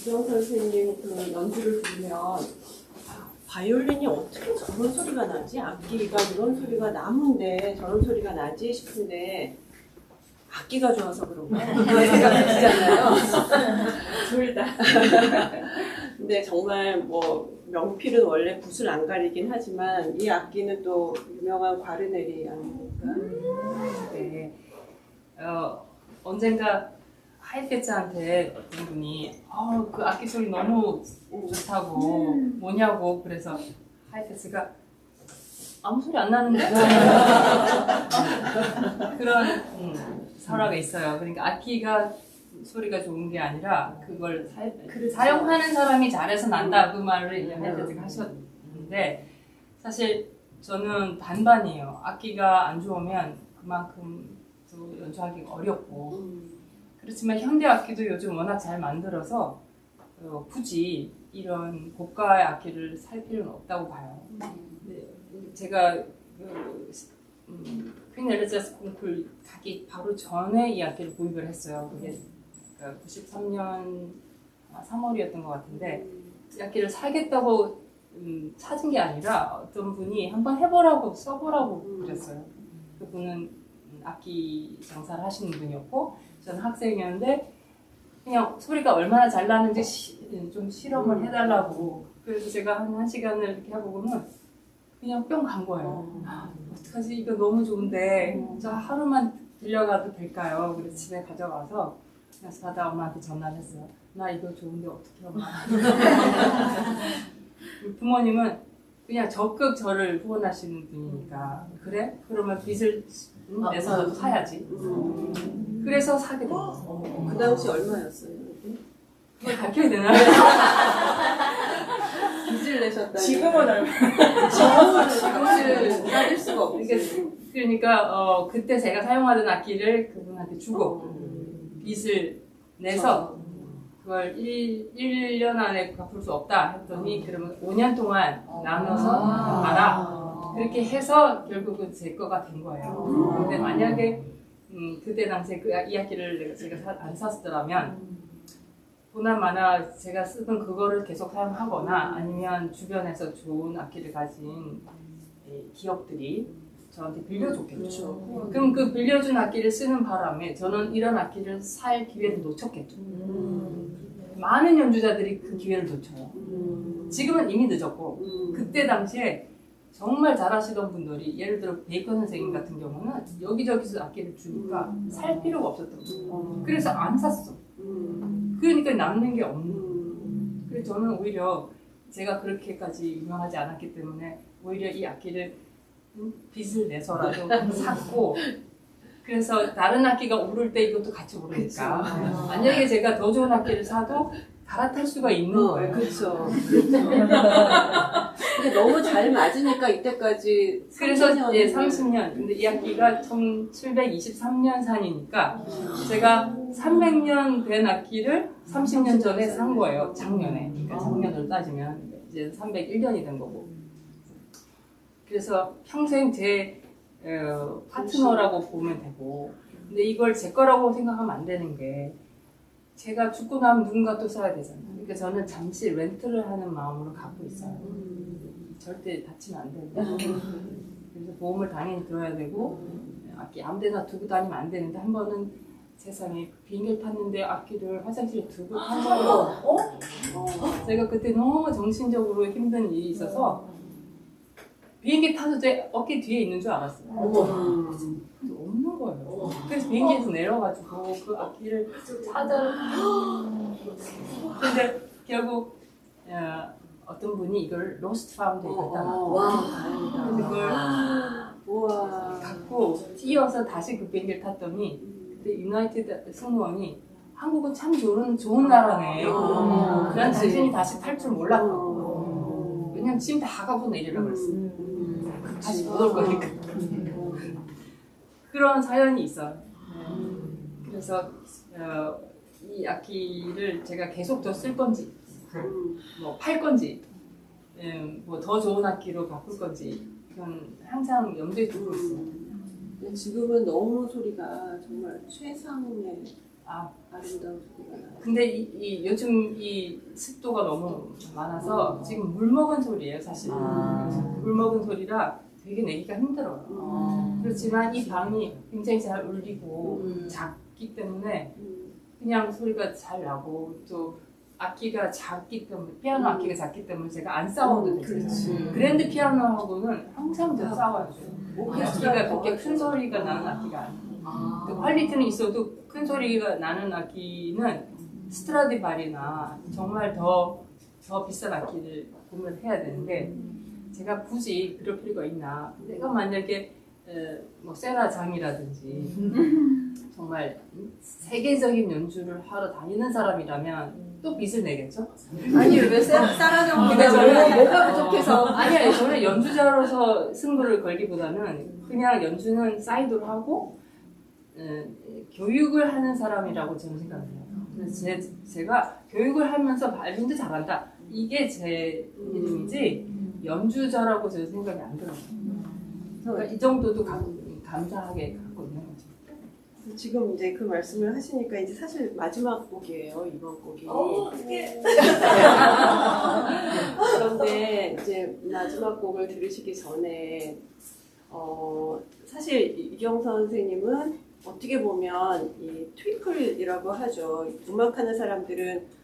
이정 선생님 그 연주를 들으면 바이올린이 어떻게 저런 소리가 나지? 악기가 이런 소리가 나무인데 저런 소리가 나지 싶은데 악기가 좋아서 그런가? 그런 생각이 드잖아요. 둘 다. 근데 정말 뭐 명필은 원래 붓을 안 가리긴 하지만 이 악기는 또 유명한 과르네리 아닙니까? 네. 언젠가 하이페츠한테 어떤 분이 그 악기 소리 너무 좋다고 뭐냐고 그래서 하이페츠가 아무 소리 안 나는데? 그런 설화가 있어요. 그러니까 악기가 소리가 좋은 게 아니라 그걸 사용하는 사람이 잘해서 난다 그 말을 이제 하이페츠가 하셨는데 사실 저는 반반이에요. 악기가 안 좋으면 그만큼 또 연주하기 어렵고 그렇지만 현대 악기도 요즘 워낙 잘 만들어서 굳이 이런 고가의 악기를 살 필요는 없다고 봐요. 근데 제가 퀸 엘리자베스 콩쿨 가기 바로 전에 이 악기를 구입을 했어요. 그게 93년 3월이었던 것 같은데 이 악기를 사겠다고 찾은 게 아니라 어떤 분이 한번 해보라고 써보라고 그랬어요. 그분은 악기 장사를 하시는 분이었고 저는 학생이었는데 그냥 소리가 얼마나 잘 나는지 좀 실험을 해달라고 그래서 제가 한 시간을 이렇게 해보고는 그냥 뿅 간 거예요. 어떡하지 이거 너무 좋은데 저 하루만 들려가도 될까요? 그래서 집에 가져가서 그냥 사다 엄마한테 전화를 했어요. 나 이거 좋은데 어떻게 엄마? 부모님은 그냥 적극 저를 후원하시는 분이니까 그래? 그러면 빚을 내서라도 사야지. 그래서 사게 됐어요. 그 당시 얼마였어요? 그게 밝혀야 되나요? 빚을 내셨다니. 지금은 얼마? 지금은 따질 수가 없어요. 그러니까 그때 제가 사용하던 악기를 그분한테 주고 빚을 내서 그걸 1년 안에 갚을 수 없다 했더니 그러면 5년 동안 나눠서 갚아라. 그렇게 해서 결국은 제 거가 된 거예요. 근데 만약에 그때 당시에 이 악기를 제가 안 샀더라면 보나마나 제가 쓰던 그거를 계속 사용하거나 아니면 주변에서 좋은 악기를 가진 기업들이 저한테 빌려줬겠죠. 그럼 그 빌려준 악기를 쓰는 바람에 저는 이런 악기를 살 기회를 놓쳤겠죠. 많은 연주자들이 그 기회를 놓쳐요. 지금은 이미 늦었고 그때 당시에 정말 잘하시던 분들이 예를 들어 베이컨 선생님 같은 경우는 여기저기서 악기를 주니까 살 필요가 없었던 거예요. 그래서 안 샀어. 그러니까 남는 게 없는 거예요. 그래서 저는 오히려 제가 그렇게까지 유명하지 않았기 때문에 오히려 이 악기를 빚을 내서라도 샀고 그래서 다른 악기가 오를 때 이것도 같이 오르니까 만약에 제가 더 좋은 악기를 사도 갈아탈 수가 있는 거예요. 그렇죠. 근데 너무 잘 맞으니까 이때까지 그래서 30년. 근데 이 악기가 1723년 산이니까 제가 300년 된 악기를 30년 전에 산 거예요. 작년에. 그러니까 작년으로 따지면 이제 301년이 된 거고. 그래서 평생 제 파트너라고 보면 되고. 근데 이걸 제 거라고 생각하면 안 되는 게 제가 죽고 나면 누군가 또 써야 되잖아요. 그러니까 저는 잠시 렌트를 하는 마음으로 갖고 있어요. 절대 다치면 안 되고. 그래서 보험을 당연히 들어야 되고 악기 아무 데나 두고 다니면 안 되는데 한 번은 세상에 비행기를 탔는데 악기를 화장실에 두고 탄 거예요. 제가 그때 너무 정신적으로 힘든 일이 있어서 비행기 타서 제 어깨 뒤에 있는 줄 알았어요. 없는 거예요. 그래서 비행기에서 내려가지고 그 악기를 찾아. 근데 결국 어떤 분이 이걸 로스트 파운드에 갖다 놨고 그걸 갖고 뛰어서 다시 그 비행기를 탔더니 그때 유나이티드 승무원이 한국은 참 좋은 나라네. 난 당신이 다시 탈 줄 몰랐고 왜냐면 짐 다 갖고 내리려고 그랬어요. 다시 못 올 거니까. 그런 사연이 있어요. 그래서 이 악기를 제가 계속 더 쓸 건지, 뭐 팔 건지, 뭐 더 좋은 악기로 바꿀 건지 이건 항상 염두에 두고 있어요. 지금은 너무 소리가 정말 최상의 아, 아름다운 소리가 나요. 근데 요즘 이 습도가 너무 많아서 지금 물 먹은 소리예요, 사실. 물 먹은 소리라 되게 내기가 힘들어요. 그렇지만 이 방이 굉장히 잘 울리고 작기 때문에 그냥 소리가 잘 나고 또 악기가 작기 때문에 피아노 악기가 작기 때문에 제가 안 싸워도 되죠. 그랜드 피아노하고는 항상 저 싸워야 돼요. 악기가 그렇게 큰 소리가 나는 악기가 아니에요. 그 퀄리티는 있어도 큰 소리가 나는 악기는 스트라디바리나 정말 더 비싼 악기를 구매해야 되는데 제가 굳이 그럴 필요가 있나. 내가 만약에 뭐 세라장이라든지 정말 세계적인 연주를 하러 다니는 사람이라면 또 빚을 내겠죠? 아니 왜 싸라정 근데 저는 뭐가 부족해서 아니 저는 연주자로서 승부를 걸기보다는 그냥 연주는 사이드로 하고 교육을 하는 사람이라고 저는 생각해요. 그래서 제가 교육을 하면서 발린도 잘한다. 이게 제 이름이지 연주자라고 저는 생각이 안 들어요. 그러니까 이 정도도 감사하게 갖고 있는 거죠. 지금 이제 그 말씀을 하시니까 이제 사실 마지막 곡이에요, 이번 곡이. 어떻게? 그런데 이제 마지막 곡을 들으시기 전에 사실 이경선 선생님은 어떻게 보면 이 트위클이라고 하죠. 음악하는 사람들은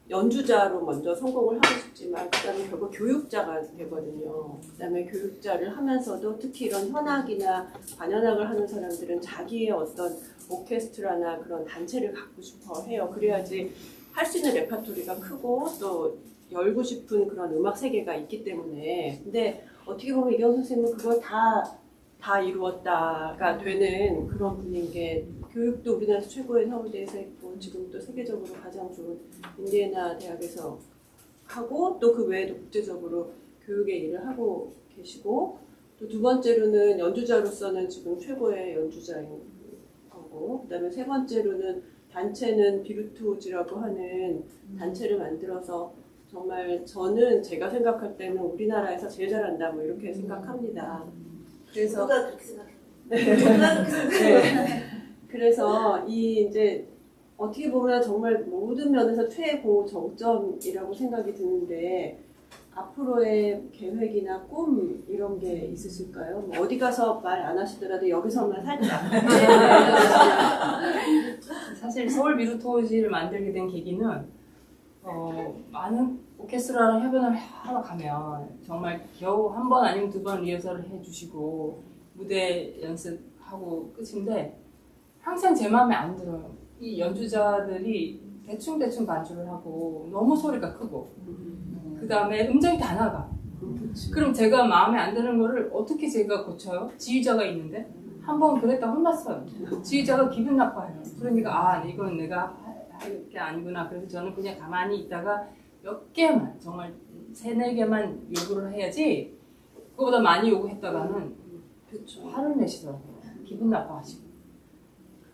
연주자로 먼저 성공을 하고 싶지만 그다음에 결국 교육자가 되거든요. 그다음에 교육자를 하면서도 특히 이런 현악이나 관현악을 하는 사람들은 자기의 어떤 오케스트라나 그런 단체를 갖고 싶어 해요. 그래야지 할 수 있는 레파토리가 크고 또 열고 싶은 그런 음악 세계가 있기 때문에. 근데 어떻게 보면 이경 선생님은 그걸 다 이루었다가 되는 그런 분인 게 교육도 우리나라 최고의 서울대에서 했고 지금 또 세계적으로 가장 좋은 인디애나 대학에서 하고 또 그 외에도 국제적으로 교육의 일을 하고 계시고 또 두 번째로는 연주자로서는 지금 최고의 연주자인 거고 그다음에 세 번째로는 단체는 비르투오즈라고 하는 단체를 만들어서 정말 저는 제가 생각할 때는 우리나라에서 제일 잘한다 뭐 이렇게 생각합니다. 그래서 누가 그렇게 생각해? 누가 그렇게 생각해? 그래서 이 이제 어떻게 보면 정말 모든 면에서 최고 정점이라고 생각이 드는데 앞으로의 계획이나 꿈 이런 게 있으실까요? 뭐 어디 가서 말 안 하시더라도 여기서만 살짝. 사실 서울 비루토지를 만들게 된 계기는 많은 오케스트라랑 협연을 하러 가면 정말 겨우 한 번 아니면 두 번 리허설을 해주시고 무대 연습하고 끝인데 항상 제 마음에 안 들어요. 이 연주자들이 대충 반주를 하고 너무 소리가 크고 그 다음에 음정이 다 나가. 그럼 제가 마음에 안 드는 거를 어떻게 제가 고쳐요? 지휘자가 있는데 한 번 그랬다 혼났어요. 지휘자가 기분 나빠해요. 그러니까 이건 내가 할 게 아니구나. 그래서 저는 그냥 가만히 있다가 몇 개만 정말 3-4개만 요구를 해야지 그거보다 많이 요구했다가는 화를 내시더라고요. 기분 나빠하시고.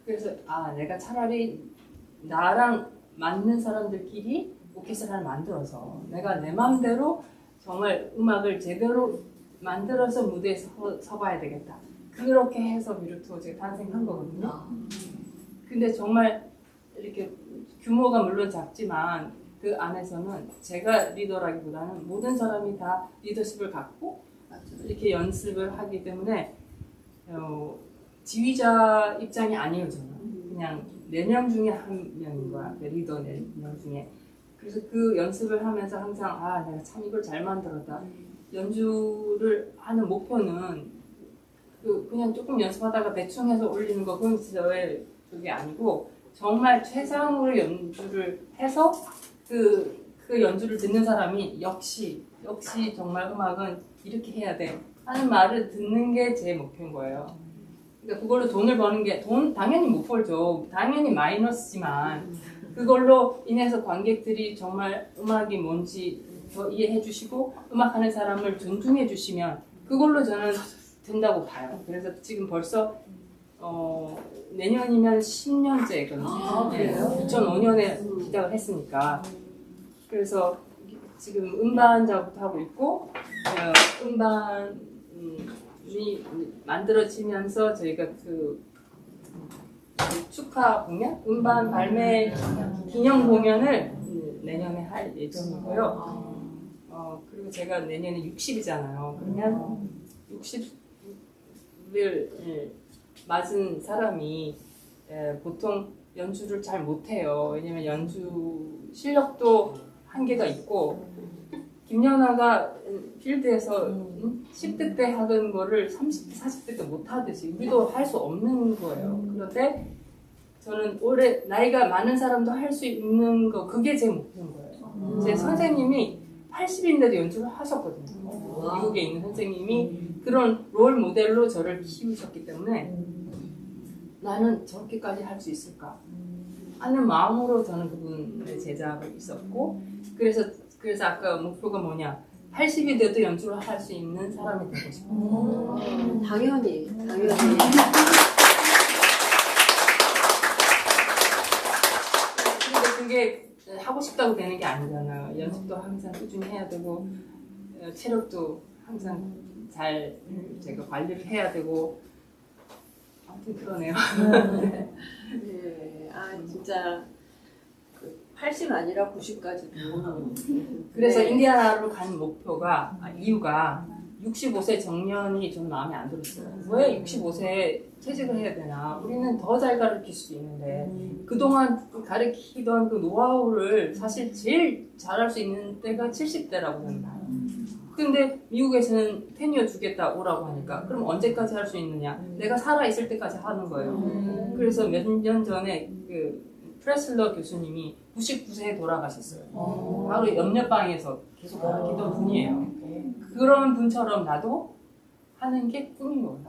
그래서 내가 차라리 나랑 맞는 사람들끼리 오케스트라를 만들어서 내가 내 마음대로 정말 음악을 제대로 만들어서 무대에 서봐야 되겠다. 그렇게 해서 비르투오즈가 탄생한 거거든요. 근데 정말 이렇게 규모가 물론 작지만 그 안에서는 제가 리더라기보다는 모든 사람이 다 리더십을 갖고 이렇게 연습을 하기 때문에 지휘자 입장이 아니에요, 저는. 그냥 4명 중에 1명인 거야. 그 리더 4명 중에. 그래서 그 연습을 하면서 항상 내가 참 이걸 잘 만들었다. 연주를 하는 목표는 그냥 조금 연습하다가 대충 해서 올리는 거 그건 저의 그게 아니고 정말 최상으로 연주를 해서 그 연주를 듣는 사람이 역시 정말 음악은 이렇게 해야 돼 하는 말을 듣는 게 제 목표인 거예요. 그러니까 그걸로 돈을 버는 게 돈 당연히 못 벌죠. 당연히 마이너스지만 그걸로 인해서 관객들이 정말 음악이 뭔지 더 이해해 주시고 음악하는 사람을 존중해 주시면 그걸로 저는 된다고 봐요. 그래서 지금 벌써 내년이면 10년째거든요. 그래요? 2005년에 시작을 했으니까. 그래서 지금 음반 작업도 하고 있고 음반이 만들어지면서 저희가 축하 공연, 음반 발매 기념 공연을 내년에 할 예정이고요. 그리고 제가 내년에 60이잖아요. 그러면 60을 맞은 사람이 보통 연주를 잘 못해요. 왜냐면 연주 실력도 한계가 있고, 김연아가 필드에서 10대 때 하던 거를 30대, 40대 때 못하듯이 우리도 할 수 없는 거예요. 그런데 저는 올해 나이가 많은 사람도 할 수 있는 거, 그게 제 목표인 거예요. 제 선생님이 80인데도 연주를 하셨거든요. 미국에 있는 선생님이 그런 롤 모델로 저를 키우셨기 때문에 나는 저렇게까지 할 수 있을까 하는 마음으로 저는 그분의 제자로 있었고, 그래서 아까 목표가 뭐냐, 80이 돼도 연주를 할 수 있는 사람이 되고 싶어요. 당연히. 근데 그게 하고 싶다고 되는 게 아니잖아요. 연습도 항상 꾸준히 해야 되고, 체력도 항상 잘 제가 관리를 해야 되고, 아무튼 그러네요. 네. 진짜 80 아니라 90까지도. 그래서 네. 인디아나로 간 목표가, 이유가 65세 정년이 저는 마음에 안 들었어요. 왜 65세에 퇴직을 해야 되나? 우리는 더 잘 가르칠 수 있는데, 그동안 가르치던 그 노하우를 사실 제일 잘할 수 있는 때가 70대라고 저는 봐요. 근데 미국에서는 테니어 주겠다 오라고 하니까 그럼 언제까지 할 수 있느냐? 내가 살아있을 때까지 하는 거예요. 그래서 몇 년 전에 그 프레슬러 교수님이 99세에 돌아가셨어요. 바로 옆옆방에서 계속 가르치던 분이에요. 그런 분처럼 나도 하는 게 꿈인 거예요.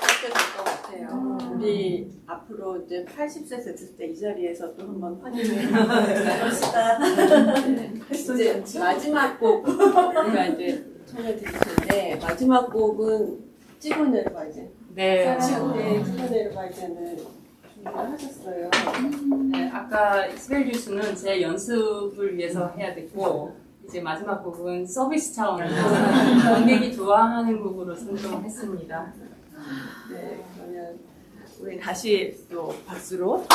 그렇게 될 것 같아요. 우리 앞으로 이제 80세 됐을 때 이 자리에서 또 한번 확인을 해봅시다. 이제 마지막 곡 우리가 이제 청해 드릴 텐데, 마지막 곡은 찍어내려봐 이제. 네. 사랑한테 찍어내려봐 이제는 준비를 하셨어요. 네, 아까 이스벨 뉴스는 제 연습을 위해서 해야 됐고, 이제 마지막 곡은 서비스 차원에서 관객이 좋아하는 곡으로 선정했습니다. 네, 그러면 우리 다시 또 박수로.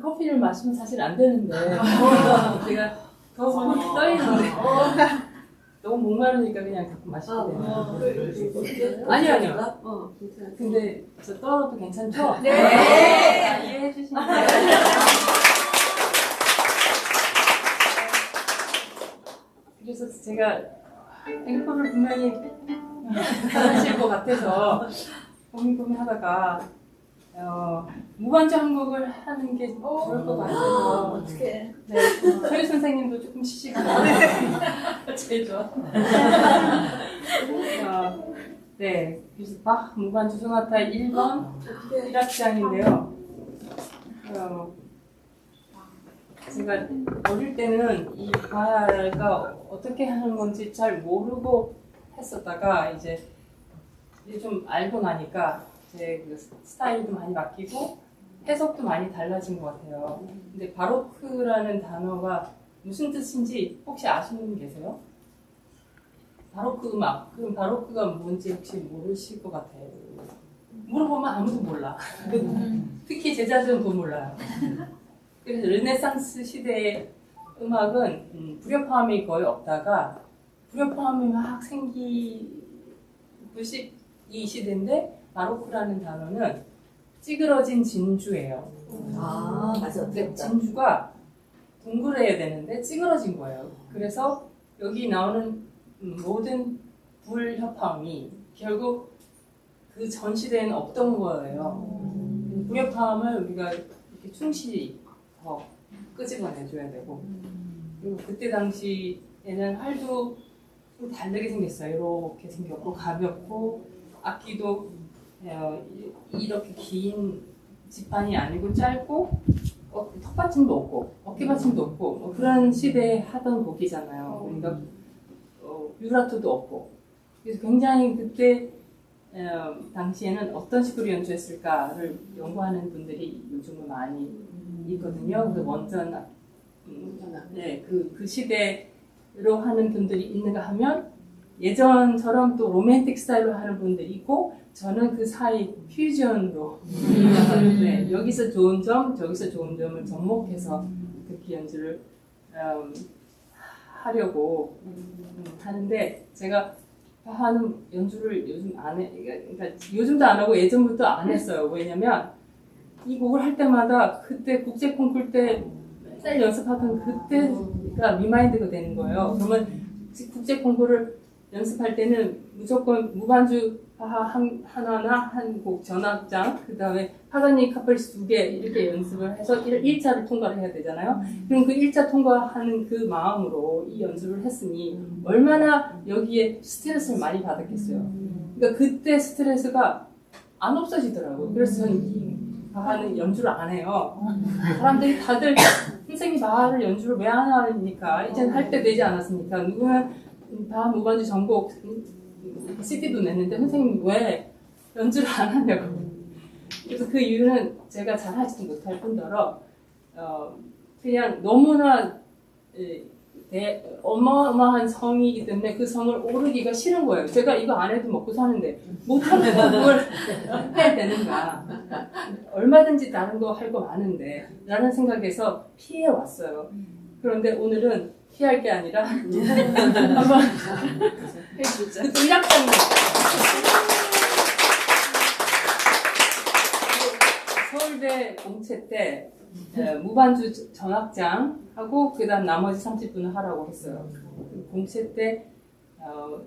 커피를 마시면 사실 안 되는데 제가 더 손이 떠있는데 너무 목마르니까 그냥 자꾸 마시게 되네요. 아니요. 괜찮아. 근데 저 떨어도 괜찮죠? 네. 이해해 주시면 돼요. 그래서 제가 앵콜을 분명히 하실 것 같아서 고민하다가 무반주 한 곡을 하는 게 좋을 것 같아서 어떻게? 네, 저희 선생님도 조금 쉬시고 제일 좋아. 네, 그래서 박 무반주 소나타 1번 1악장인데요. 제가 어릴 때는 이 바가 어떻게 하는 건지 잘 모르고 했었다가 이제 좀 알고 나니까 제 그 스타일도 많이 바뀌고 해석도 많이 달라진 것 같아요. 근데 바로크라는 단어가 무슨 뜻인지 혹시 아시는 분 계세요? 바로크 음악. 그럼 바로크가 뭔지 혹시 모르실 것 같아요. 물어보면 아무도 몰라. 특히 제자들은 더 몰라요. 그래서 르네상스 시대의 음악은 불협화음이 거의 없다가 불협화음이 막 생기듯이 이 시대인데 바로크라는 단어는 찌그러진 진주예요. 아, 맞아. 근데 진주가 둥그레야 되는데 찌그러진 거예요. 그래서 여기 나오는 모든 불협화음이 결국 그 전 시대에는 없던 거예요. 불협화음을 우리가 이렇게 충실히 더 끄집어내줘야 되고 그리고 그때 당시에는 활도 좀 다르게 생겼어요. 이렇게 생겼고 가볍고 악기도 이렇게 긴 지판이 아니고 짧고 턱받침도 없고 어깨받침도 없고 뭐 그런 시대에 하던 곡이잖아요. 그러니까 유라토도 없고 그래서 굉장히 그때 당시에는 어떤 식으로 연주했을까를 연구하는 분들이 요즘은 많이 있거든요. 그래서 원전 네, 그 시대로 하는 분들이 있는가 하면 예전처럼 또 로맨틱 스타일로 하는 분들이 있고 저는 그 사이 퓨전으로 네, 여기서 좋은 점, 저기서 좋은 점을 접목해서 특히 연주를 하려고 하는데 제가 하는 연주를 요즘 안 해, 그러니까 요즘도 안 하고 예전부터 안 했어요. 왜냐면 이 곡을 할 때마다 그때 국제 콩쿨 때 맨날 연습하던 그때가 리마인드가 되는 거예요. 그러면 국제 콩쿨을 연습할 때는 무조건 무반주 하나나 한 곡 전악장, 그 다음에 파가니 카펠스 2개 이렇게 연습을 해서 1차를 통과를 해야 되잖아요. 그럼 그 1차 통과하는 그 마음으로 이 연습을 했으니 얼마나 여기에 스트레스를 많이 받았겠어요. 그러니까 그때 스트레스가 안 없어지더라고요. 그래서 저는 이 바하는 연주를 안 해요. 사람들이 다들 선생님 바하를 연주를 왜 안 하니까 이제는 할 때 되지 않았습니까? 누구는 바하 무반주 전곡 CD도 냈는데 선생님 왜 연주를 안 하냐고. 그래서 그 이유는 제가 잘 하지도 못할 뿐더러 그냥 너무나 어마어마한 성이기 때문에 그 성을 오르기가 싫은 거예요. 제가 이거 안 해도 먹고 사는데 못하는 걸 해야 되는가. 얼마든지 다른 거 할 거 많은데 라는 생각에서 피해 왔어요. 그런데 오늘은 피할 게 아니라 한번 해주자. 그 약간 서울대 공채 때 무반주 전악장하고 그 다음 나머지 30분을 하라고 했어요. 공채 때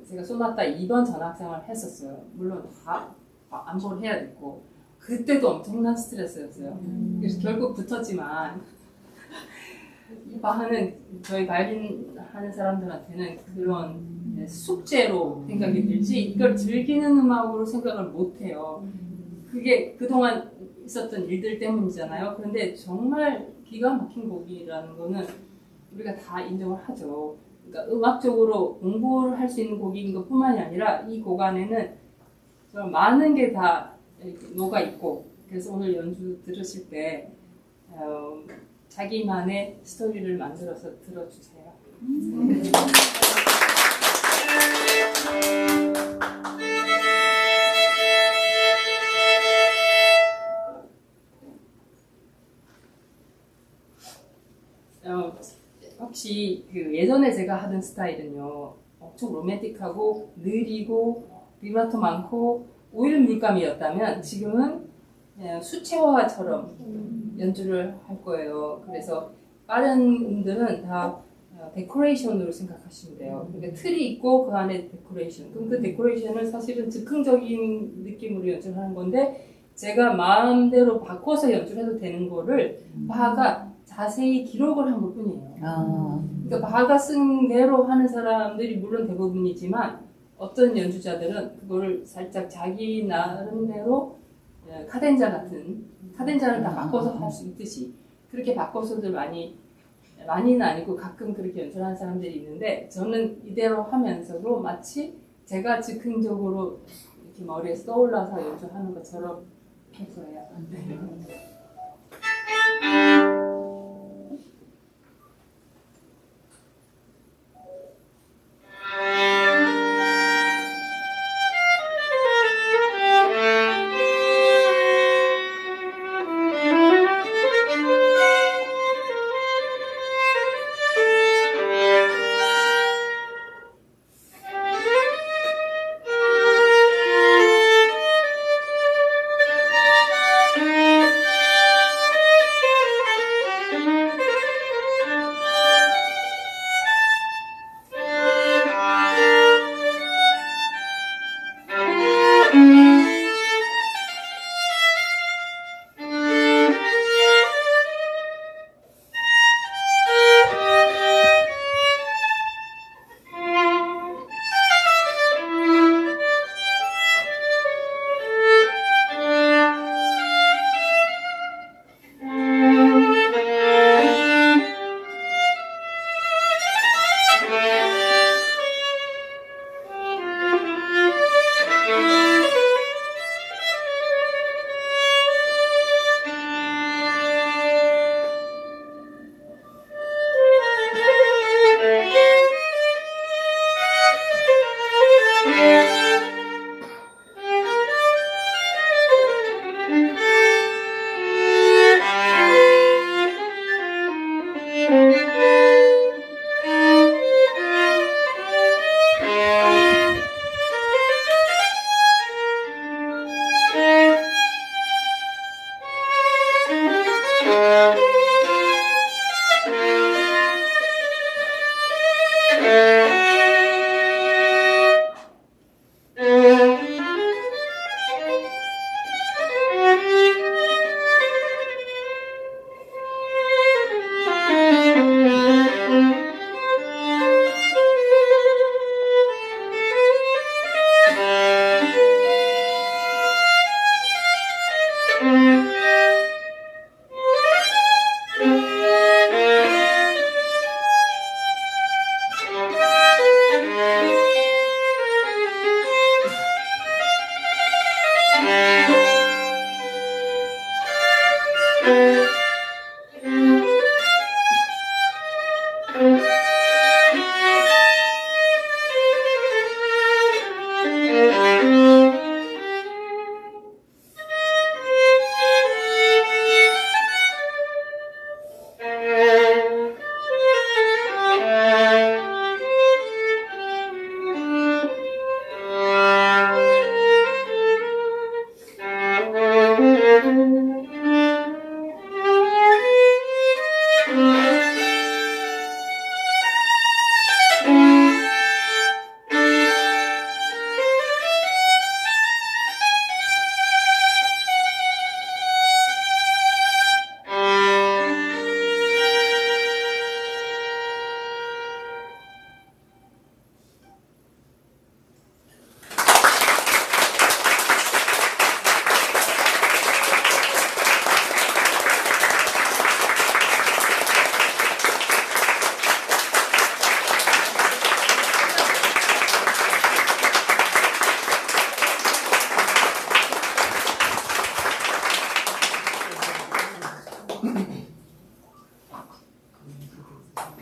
제가 소나타 2번 전악장을 했었어요. 물론 다 안보를 해야 됐고 그때도 엄청난 스트레스였어요. 그래서 결국 붙었지만 이 바하는 저희 바이올린 하는 사람들한테는 그런 숙제로 생각이 들지 이걸 즐기는 음악으로 생각을 못해요. 그게 그동안 있었던 일들 때문이잖아요. 그런데 정말 기가 막힌 곡이라는 거는 우리가 다 인정을 하죠. 그러니까 음악적으로 공부를 할 수 있는 곡인 것뿐만이 아니라 이 곡 안에는 정말 많은 게 다 녹아 있고 그래서 오늘 연주 들으실 때 자기만의 스토리를 만들어서 들어주세요. 혹시 그 예전에 제가 하던 스타일은요, 엄청 로맨틱하고 느리고 비브라토 많고 오일 물감이었다면 지금은 그냥 수채화처럼 연주를 할 거예요. 그래서 다른 음들은 다 데코레이션으로 생각하시면 돼요. 그러니까 틀이 있고 그 안에 데코레이션. 그럼 그 데코레이션을 사실은 즉흥적인 느낌으로 연주를 하는 건데 제가 마음대로 바꿔서 연주를 해도 되는 거를 바하가 자세히 기록을 한 것뿐이에요. 그러니까 바하가 쓴 대로 하는 사람들이 물론 대부분이지만 어떤 연주자들은 그거를 살짝 자기 나름대로 카덴자 같은 카덴자를 다 바꿔서 할 수 있듯이 그렇게 바꿔서들 많이는 아니고 가끔 그렇게 연주하는 사람들이 있는데 저는 이대로 하면서도 마치 제가 즉흥적으로 이렇게 머리에 떠올라서 연주하는 것처럼 할 거예요.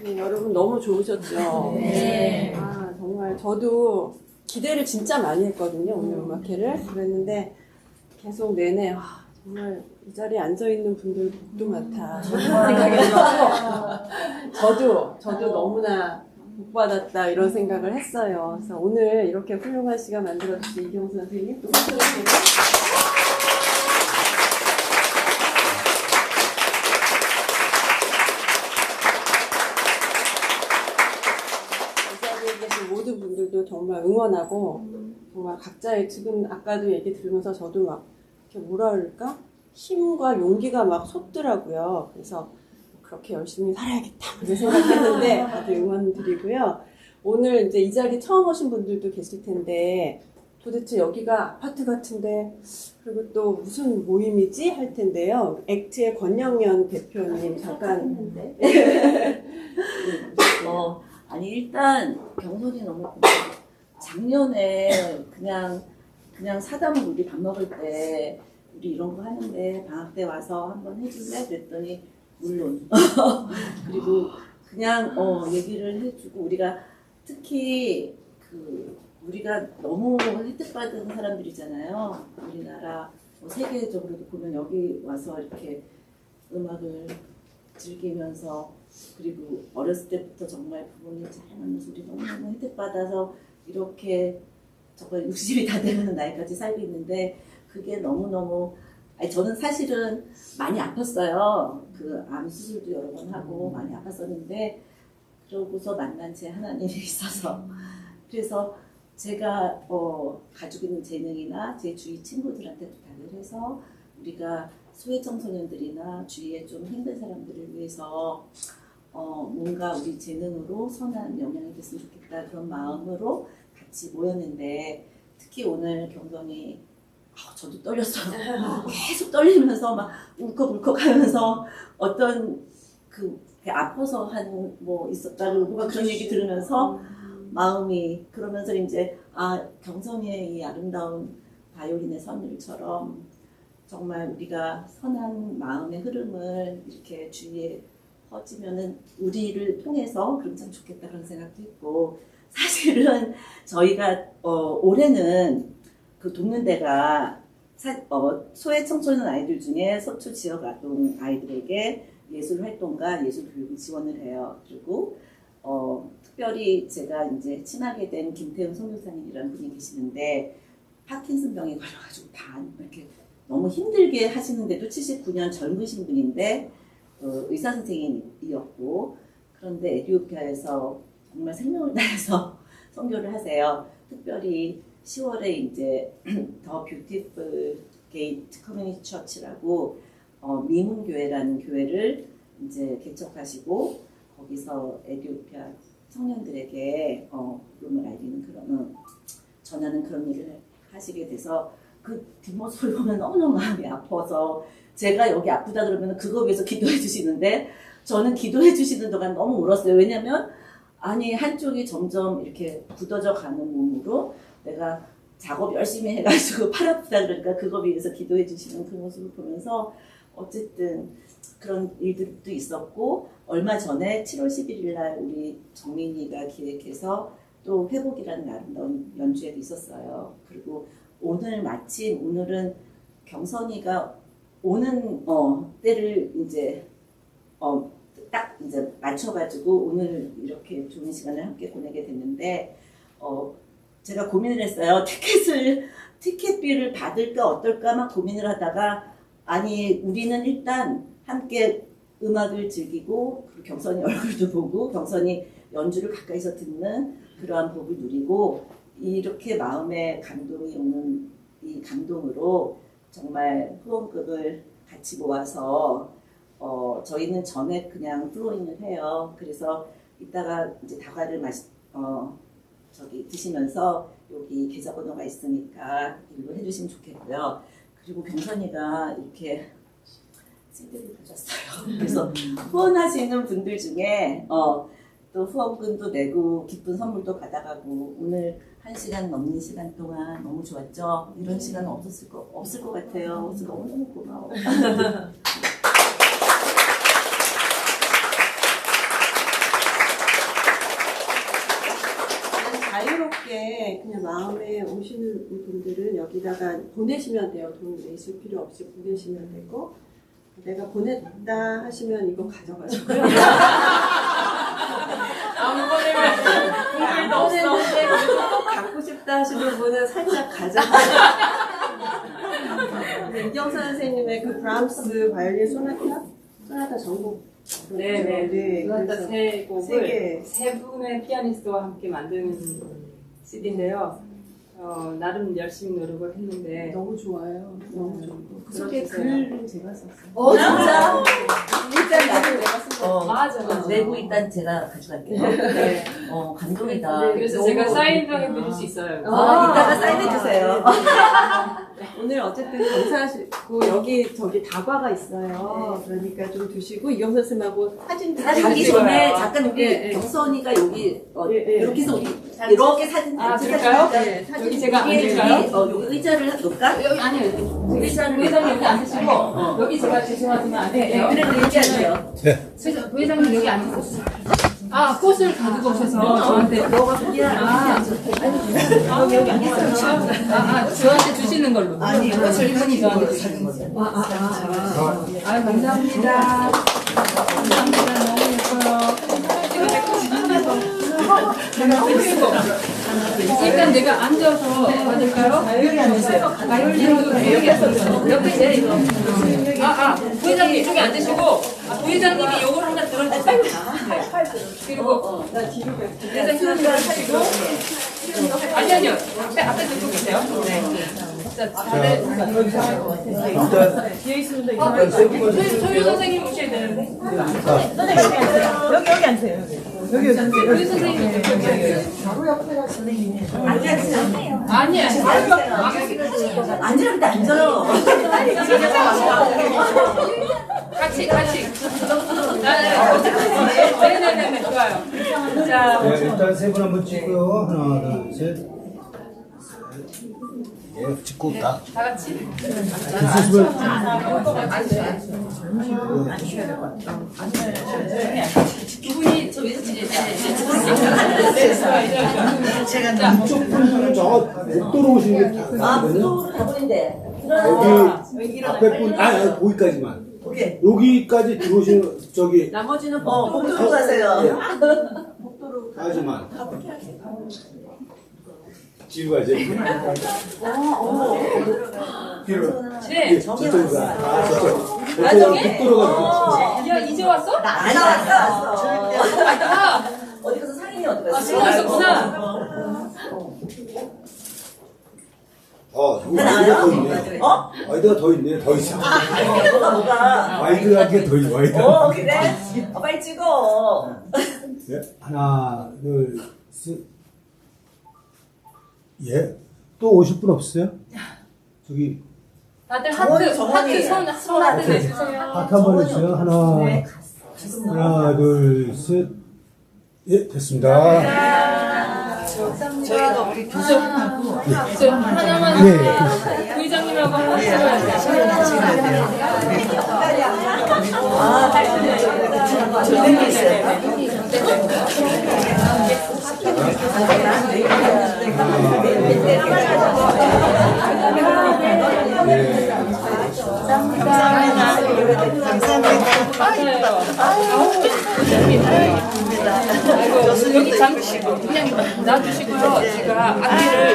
네, 여러분 너무 좋으셨죠? 네. 아, 정말 저도 기대를 진짜 많이 했거든요, 오늘 음악회를. 그랬는데 계속 내내, 아, 정말 이 자리에 앉아있는 분들 복도 많다. 이런 생각이 들어서 저도 너무나 복 받았다 이런 생각을 했어요. 그래서 오늘 이렇게 훌륭한 시간 만들어주신 이경수 선생님 또 감사드리고 이 자리에 계신 모든 분들도 정말 응원하고 정말 각자의 지금 아까도 얘기 들으면서 저도 막 이렇게 뭐라 그럴까? 힘과 용기가 막 솟더라고요. 그래서 그렇게 열심히 살아야겠다 이렇게 생각했는데 다들 응원 드리고요. 오늘 이제 이 자리 처음 오신 분들도 계실 텐데 도대체 여기가 아파트 같은데 그리고 또 무슨 모임이지 할 텐데요. 액트의 권영연 대표님 잠깐 아니 일단 경선이 너무 고마워. 작년에 그냥 사담으로 우리 밥 먹을 때 우리 이런 거 하는데 방학 때 와서 한번 해줄래? 그랬더니 물론 그리고 그냥 얘기를 해주고 우리가 특히 우리가 너무 혜택받은 사람들이잖아요. 우리나라 세계적으로도 보면 여기 와서 이렇게 음악을 즐기면서 그리고 어렸을 때부터 정말 부모님 잘 만나서 우리 너무너무 혜택받아서 이렇게 정말 60이 다 되는 나이까지 살고 있는데 그게 너무너무 저는 사실은 많이 아팠어요. 암 수술도 여러 번 하고 많이 아팠었는데 그러고서 만난 제 하나님이 있어서 그래서 제가 가지고 있는 재능이나 제 주위 친구들한테 부탁을 해서 우리가 소외청소년들이나 주위에 좀 힘든 사람들을 위해서 뭔가 우리 재능으로 선한 영향이 됐으면 좋겠다 그런 마음으로 같이 모였는데 특히 오늘 경선이 저도 떨렸어요. 계속 떨리면서 막 울컥울컥 하면서 어떤 아파서 한 뭐 있었다고 누가 그런 얘기 들으면서 마음이 그러면서 이제 경선이의 이 아름다운 바이올린의 선율처럼 정말 우리가 선한 마음의 흐름을 이렇게 주위에 퍼지면은 우리를 통해서 그럼 참 좋겠다 그런 생각도 있고 사실은 저희가 올해는 돕는 데가 소외 청소년 아이들 중에 서초 지역 아동 아이들에게 예술 활동과 예술 교육을 지원을 해요. 그리고 특별히 제가 이제 친하게 된 김태훈 선교사님이라는 분이 계시는데 파킨슨 병에 걸려가지고 이렇게 너무 힘들게 하시는데도 79년 젊으신 분인데 의사 선생님이었고 그런데 에티오피아에서 정말 생명을 다해서 선교를 하세요. 특별히 10월에 이제 더 뷰티풀 게이트 커뮤니티 처치라고 미문교회라는 교회를 이제 개척하시고 거기서 에티오피아 청년들에게 복음을 알리는 그런 전하는 그런 일을 하시게 돼서 그 뒷모습을 보면 너무너무 마음이 아파서 제가 여기 아프다 그러면 그거 위해서 기도해 주시는데 저는 기도해 주시는 동안 너무 울었어요. 왜냐면 한쪽이 점점 이렇게 굳어져 가는 몸으로 내가 작업 열심히 해가지고 팔 아프다 그러니까 그거 위해서 기도해 주시는 그 모습을 보면서 어쨌든 그런 일들도 있었고 얼마 전에 7월 11일 날 우리 정민이가 기획해서 또 회복이라는 아름다운 연주회도 있었어요. 그리고 오늘 마침 오늘은 경선이가 오는 때를 이제 딱 이제 맞춰가지고 오늘 이렇게 좋은 시간을 함께 보내게 됐는데 제가 고민을 했어요. 티켓비를 받을까 어떨까 막 고민을 하다가 우리는 일단 함께 음악을 즐기고 그리고 경선이 얼굴도 보고 경선이 연주를 가까이서 듣는 그러한 복을 누리고 이렇게 마음에 감동이 오는 이 감동으로 정말 후원금을 같이 모아서 저희는 전에 그냥 플로잉을 해요. 그래서 이따가 이제 다과를 드시면서 여기 계좌번호가 있으니까 일로 해주시면 좋겠고요. 그리고 경선이가 이렇게 CD를 가졌어요. 그래서 후원하시는 분들 중에 또 후원금도 내고 기쁜 선물도 받아가고 오늘 1시간 넘는 시간 동안 너무 좋았죠? 이런 시간은 없을 것 같아요. 그래서 너무너무 고마워. 자유롭게 그냥 마음에 오시는 분들은 여기다가 보내시면 돼요. 돈 내실 필요 없이 보내시면 되고 내가 보냈다 하시면 이거 가져가시고요. 안 보내면 싶다 하시는 분은 살짝 가자. 이경선 선생님의 그 브람스 바이올린 소나타 전곡. 네네. 소나타 세 세 곡을 개. 세 분의 피아니스트와 함께 만드는 CD인데요. 나름 열심히 노력을 했는데 너무 좋아요. 너무 좋고. 그 속에 들어주세요. 글은 제가 썼어요. 진짜? 일단 나도 내가 쓴 거. 맞아, 맞아. 내부 일단 제가 가져갈게요. 네. 감동이다. 그래서 너무 제가 사인도 해드릴 수 있어요. 이따가 사인해주세요. 오늘 어쨌든 감사하시고 여기 저기 다과가 있어요. 그러니까 좀 드시고 이경선 선생님하고 사진 사진 잘 보기 찍어요. 전에 잠깐 우리 예, 예. 경선이가 여기 예, 예. 이렇게 해서 우리 이렇게 사진 아, 같이 그럴까요? 찍을까요? 네, 사진 여기 제가 여기 앉을까요? 여기 의자를 놓을까? 여기 아니요. 의자를 부회장님 여기 앉으시고 여기 제가 죄송하지만 앉을게요. 그래 의자 앉아요. 부회장님 여기 앉으세요. 아 꽃을 가지고 오셔서 저한테 너가 그냥 여기 앉아있어요. 저한테 주시는 걸로. 아니, 꽃을 이분이 저한테 주시는 걸로. 감사합니다. 감사합니다. 너무 예뻐요. 일단 내가 앉아서 받을까요? 여기 앉으세요. 여기 앉아서 옆에 제 이거. 부회장님 이쪽에 앉으시고 부회장님이 요걸 하나 들어주세요. 네. 그리고 나 뒤로 가. 부회장님 하시고 아니요 앞에 들고 계세요. 네. 자, 뒤에 있으면 소유 선생님 모셔야 되는데. 여기 앉으세요. 소유 선생님 바로 옆에가 선생님이. 아니야. 앉으라고 앉아요. 같이. 네네네 좋아요. 자, 네, 일단 세 분 한번 찍고요. 하나, 둘, 셋. 예, 찍고 다. 다 같이. 있으시면 두 분이 저 위에서 이쪽 분들은 저 복도로 오시는 게 다거든요. 부도로 가보인데. 여기 앞에 분, 거기까지만. 여기까지 들어오시는 저기 나머지는 복도로 가세요. 까지만. 뒤로 가죠. 뒤로. 네. 저쪽으로 가. 저쪽으로 복도로 가죠. 야 이제 왔어? 안 나왔어. 아, 어디 가서 상인이 어디 갔어? 신경 썼구나. 여기 아이디가 더 있네. 아이디가 더 있네. 더 있어. 뭐가? 아이디가 더 있네. 아이디가. 그래? 빨리 찍어. 네, 하나, 둘, 셋. 예. 또 오실 분 없어요? 저기 다들 정원이. 손 하트 내주세요. 하트 한번 해주세요. 하나, 둘, 셋. 예, 됐습니다. 저희가 우리 교수님하고 저 하나만 네. 부회장님하고 하나 찍어야 조명이 있어요. 여기 잠시고 그냥 놔두시고요. 제가 악기를